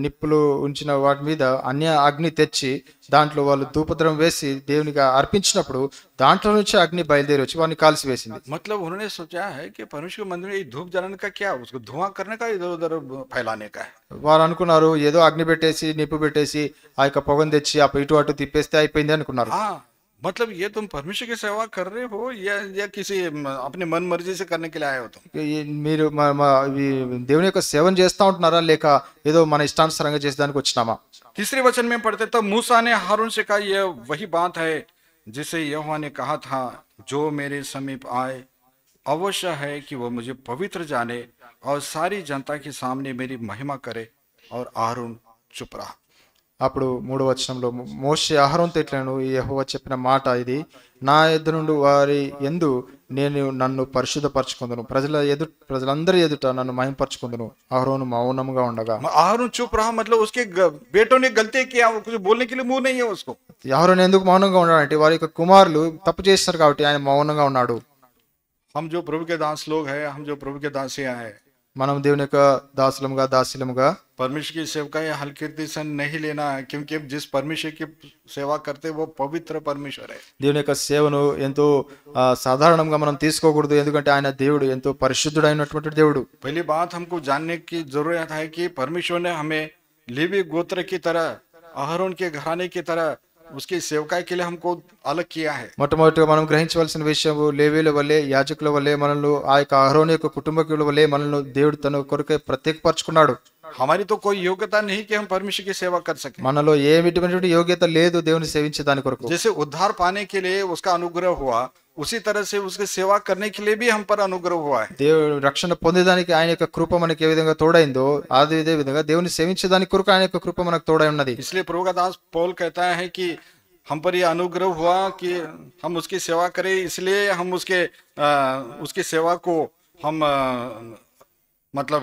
నిప్పులు ఉంచిన వాటి మీద అన్య అగ్ని తెచ్చి దాంట్లో వాళ్ళు ధూపద్రవం వేసి దేవునికి అర్పించినప్పుడు దాంట్లో నుంచి అగ్ని బయలుదేరి వచ్చి వారిని కాల్చి వేసింది. मतलब उन्होंने सोचा है कि परमेश्वर के मंदिर में धूप जलाने का क्या, उसको धुआं करने का, इधर उधर फैलाने का है. వారు అనుకున్నారు ఏదో అగ్ని పెట్టేసి నిప్పు పెట్టేసి ఆ యొక్క పొగను తెచ్చి ఇటు అటు తిప్పేస్తే అయిపోయింది అనుకున్నారు. हाँ, मतलब ये तुम परमेश्वर की सेवा कर रहे हो या किसी अपने मन मर्जी से करने के लिए आए हो तुम? మీరు దేవుని యొక్క సేవను చేస్తా ఉంటున్నారా లేక ఏదో మన ఇష్టానుసారంగా చేసేదానికి వచ్చినామా? तीसरे वचन में पढ़ते तब मूसा ने हारून से कहा, यह वही बात है जिसे यहोवा ने कहा था, जो मेरे समीप आए अवश्य है कि वह मुझे पवित्र जाने और सारी जनता के सामने मेरी महिमा करे. और हारून चुप रहा. అప్పుడు 3వ వచనంలో మోషే అహరోనుతో ఇట్లను యెహోవా చెప్పిన మాట ఇది, నా ఎదుట నుండి వారి యందు నేను నన్ను పరిశుద్ధపరచుకొందును, ప్రజలందరి ఎదుట నన్ను మహిమపరచుకొందును. అహరోను మౌనంగా ఉండగా. हारून चुप रहा मतलब उसके बेटों ने गलती किया, कुछ बोलने के लिए मुंह नहीं है उसको. అహరోను ఎందుకు మౌనంగా ఉన్నాడంటే వారి యొక్క కుమారులు తప్పు చేస్తారు కాబట్టి ఆయన మౌనంగా ఉన్నాడు. हम जो प्रभु के दास लोग हैं, हम जो प्रभु के दासियां हैं, మనం దేవుని యొక్క దాసులముగా దాసిలముగా परमेश्वर की सेवकाई हल्की से नहीं लेना है, क्योंकि जिस परमेश्वर की सेवा करते वो पवित्र परमेश्वर है। దేవుని యొక్క సేవను ఎంతో సాధారణంగా మనం తీసుకోకూడదు, ఎందుకంటే ఆయన దేవుడు ఎంతో పరిశుద్ధుడైనటువంటి దేవుడు. पहली बात हमको जानने की जरूरत है कि परमेश्वर ने हमें लेवी गोत्र की तरह, अहरोन के घराने की तरह उसकी सेवकाई के लिए हमको अलग किया है। మొట్టమొదటిగా మనం గ్రహించవలసిన విషయం, లేవీల వల్లే యాజకుల వల్లే మనల్ని ఆ యొక్క అహరోను యొక్క కుటుంబీకుల వల్లే మనల్ని దేవుడు తన కొరకే ప్రత్యేకపరచుకున్నాడు. हमारी तो कोई योग्यता नहीं कि हम परमेश्वर की सेवा कर सके। మనలో ఏమిటువంటి యోగ్యత లేదు దేవుని సేవించే దాని కొరకు. जैसे उद्धार पाने के लिए उसका अनुग्रह हुआ, उसी तरह से उसकी सेवा करने के लिए भी हम पर अनुग्रह हुआ है। దేవుడు రక్షణ పొందేదానికి ఆయన యొక్క కృప మనకి ఏ విధంగా తోడైందో అదే విధంగా దేవుని సేవించేదానికి కొరకు ఆయన యొక్క కృప మనకు तोड़ाई ఉన్నది. इसलिए प्रभु का दास पौल कहता है कि हम पर यह अनुग्रह हुआ कि हम उसकी सेवा करें, इसलिए हम उसकी सेवा को हम मतलब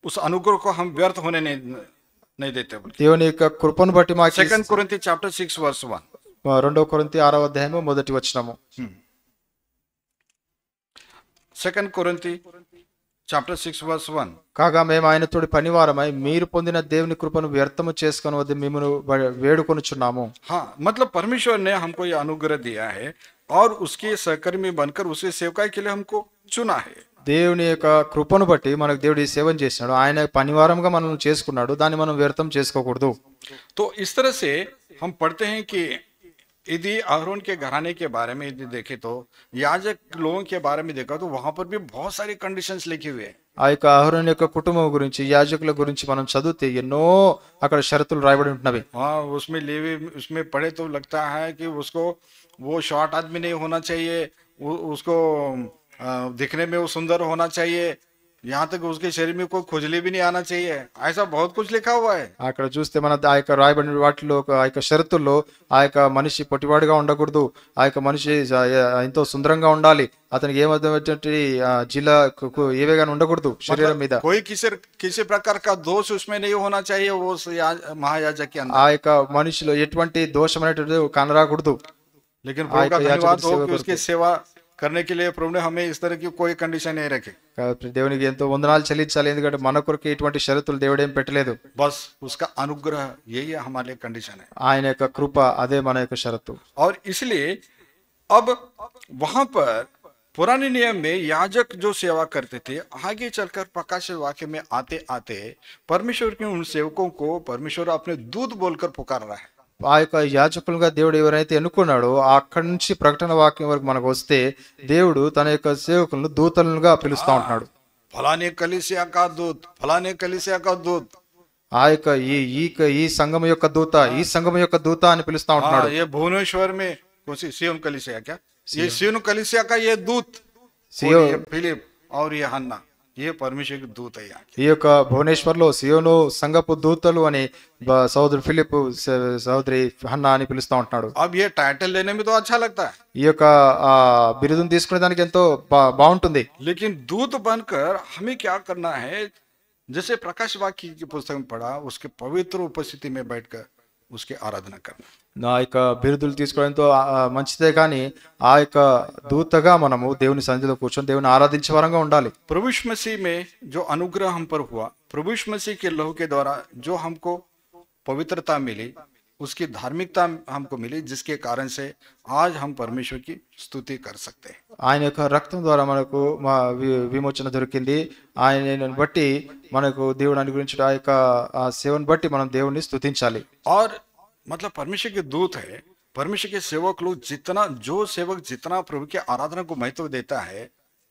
उस अनुग्रह को हम व्यर्थ होने नहीं देते। దేవుని యొక్క కృపను బట్టి మాకు 2 Corinthians chapter 6 verse 1. 2 కొరింథీ 6వ అధ్యాయము మొదటి వచనము. 2 Corinthians chapter 6 verse 1. కాగా మేము ఆయన తోడి పనివారమై మీరు పొందిన దేవుని కృపను వ్యర్థము చేసుకొనవద్దు మిమ్మును వేడుకొనుచున్నాము. हाँ, मतलब परमेश्वर ने हमको ये अनुग्रह दिया है और उसके सहकर्मी बनकर उसकी सेवकाई के लिए हमको चुना है। దేవుని యొక్క కృపను బట్టి మనకు దేవుడు ఈ సేవను చేసినాడు, ఆయన పనివారంగా మనల్ని చేసుకున్నాడు, దాన్ని మనం వ్యర్థం చేసుకోకూడదు. तो इस तरह से हम पढ़ते हैं कि यदि अहरोन के घराने के बारे में यदि देखें तो याजक लोगों के बारे में देखा तो वहां पर भी बहुत सारी कंडीशंस लिखी हुई है। ఆ యొక్క అహరోను యొక్క కుటుంబం గురించి యాజకుల గురించి మనం చదివితే ఎన్నో అక్కడ షరతులు రాయబడి ఉంటున్నవి. हाँ, उसमें लेवी उसमें पढ़े तो लगता है कि उसको वो शॉर्ट आदमी नहीं होना चाहिए, उसको दिखने में वो सुंदर होना चाहिए, यहाँ तक उसके शरीर में कोई खुजली भी नहीं आना चाहिए, ऐसा बहुत कुछ लिखा हुआ है। అక్కడ చూస్తే మన ఆ యొక్క రాయబడిన వాటిలో ఆ యొక్క షరతుల్లో ఆ యొక్క మనిషి పొట్టివాడిగా ఉండకూడదు, ఆ యొక్క మనిషి ఎంతో సుందరంగా ఉండాలి, అతనికి ఏమైనటువంటి జిల్లా ఏవేగానే ఉండకూడదు శరీరం మీద, कोई किसी प्रकार का दोष उसमें नहीं होना चाहिए वो महायाजक के अंदर। ఆ యొక్క మనిషిలో ఎటువంటి దోషం అనేటువంటిది కనరాకూడదు. लेकिन प्रभु का धन्यवाद हो कि उसकी सेवा करने के लिए प्रभु ने हमें इस तरह की कोई कंडीशन नहीं रखी। దేవునికి ఎంతో వందనాలు చెల్లించాలి, ఎందుకంటే మన కొరకు ఇటువంటి షరతులు దేవుడు ఏం పెట్టలేదు. बस उसका अनुग्रह यही हमारे लिए कंडीशन है, ఆయన యొక్క కృప అదే మన యొక్క షరతు. और इसलिए अब वहां पर पुराने नियम में याजक जो सेवा करते थे, आगे चलकर प्रकाश वाक्य में आते आते परमेश्वर के उन सेवकों को परमेश्वर अपने दूत बोलकर पुकार रहा है। ఆ యొక్క యాజకులుగా దేవుడు ఎవరైతే ఎన్నుకున్నాడో అక్కడి నుంచి ప్రకటన వాక్యం వరకు మనకు వస్తే దేవుడు తన యొక్క సేవకులను దూతలుగా పిలుస్తా ఉంటున్నాడు. फलाने कलीसिया का दूत, फलाने कलीसिया का दूत, ఆ యొక్క ఈ సంఘం యొక్క దూత, ఈ సంఘం యొక్క దూత అని పిలుస్తా ఉంటున్నాడు. ये भुवनेश्वर में कौन सी सियोन कलीसिया, क्या ये सियोन कलीसिया का ये दूत, ये फिलिप और ये हन्ना, ये परमेश्वर के दूत है यहाँ। ఈ యొక్క భువనేశ్వర్లో సియోను సంఘపు దూతలు అని సోదరుడు ఫిలిప్, సోదరి హన్నా అని పిలుస్తా ఉంటున్నాడు. अब ये टाइटल लेने में तो अच्छा लगता है, ఈ యొక్క బిరుదును తీసుకునే దానికి ఎంతో బాగుంటుంది. लेकिन दूत बनकर हमें क्या करना है, जैसे प्रकाश वाक्य की पुस्तक में पढ़ा, उसके पवित्र उपस्थिति में बैठकर उसकी आराधना करना. నా యొక్క బిరుదులు తీసుకోవడంతో మంచిదే, కానీ ఆ యొక్క దూతగా మనము దేవుని సన్నిధిలో కూర్చొని దేవుని ఆరాధించే వారంగా ఉండాలి. प्रभु यीशु मसीह में जो अनुग्रह हम पर हुआ, प्रभु यीशु मसीह के लहू के द्वारा जो हमको पवित्रता मिली, उसकी धार्मिकता हमको मिली, जिसके कारण से आज हम परमेश्वर की स्तुति कर सकते हैं. ఆయన యొక్క రక్తం ద్వారా మనకు విమోచన దొరికింది. ఆయనను బట్టి మనకు దేవుడు అనుగ్రహించిన ఆ యొక్క సేవను బట్టి మనం దేవుణ్ణి స్తుతించాలి. और मतलब परमेश्वर के दूत है, परमेश्वर के सेवक लोग जो सेवक जितना प्रभु की आराधना को महत्व देता है,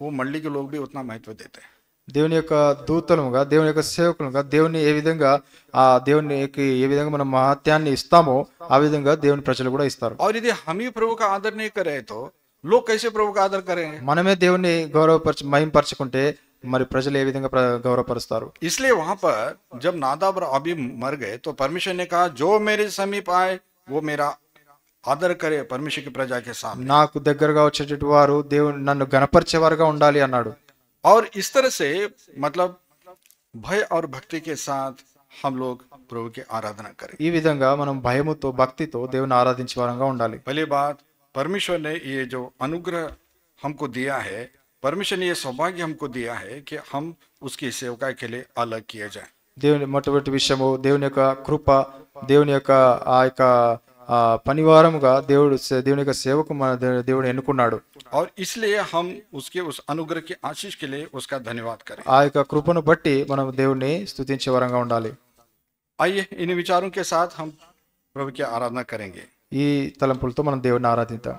वो मंडली के लोग भी उतना महत्व देते हैं. దేవుని యొక్క దూతలుగా, దేవుని యొక్క సేవకులుగా దేవుని ఏ విధంగా దేవునికి ఏ విధంగా మనం మహత్యాన్ని ఇస్తామో ఆ విధంగా దేవుని ప్రజలు కూడా ఇస్తారు. और यदि हम ही प्रभु का आदर नहीं करें तो लोग कैसे प्रभु का आदर करेंगे? మనమే దేవుని మహింపరచుకుంటే మరి ప్రజలు ఏ విధంగా గౌరవపరుస్తారు? इसलिए वहां पर जब नादाब और अबी मर गए तो परमेश्वर ने कहा, जो मेरे समीप आए वो मेरा आदर करे परमेश्वर की प्रजा के सामने. నాకు దగ్గరగా వచ్చేటటువంటి వారు దేవుని నన్ను గణపరిచేవారుగా ఉండాలి అన్నాడు. और इस तरह से मतलब भय और भक्ति के साथ हम लोग प्रभु की आराधना करें. ఈ విధంగా మనం భయముతో భక్తితో దేవుని ఆరాధించే వారంగా ఉండాలి. पहली बात, परमेश्वर ने ये जो अनुग्रह हमको दिया है, परमेश्वर ने यह सौभाग्य हमको दिया है कि हम उसकी सेवकाई के लिए अलग किए जाएं। దేవుని మొట్టమొదటి విషయము దేవుని యొక్క కృప, దేవుని యొక్క ఆ యొక్క పనివారముగా దేవుని యొక్క సేవకు మన దేవుడు ఎన్నుకున్నాడు. और इसलिए हम उसके उस अनुग्रह की आशीष के लिए उसका धन्यवाद करें. ఆ యొక్క కృపను బట్టి మనం దేవుణ్ణి స్తుతించే వరంగా ఉండాలి. आइए इन विचारों के साथ हम प्रभु की आराधना करेंगे. ఈ తలంపులతో మనం దేవుని ఆరాధిద్దాం.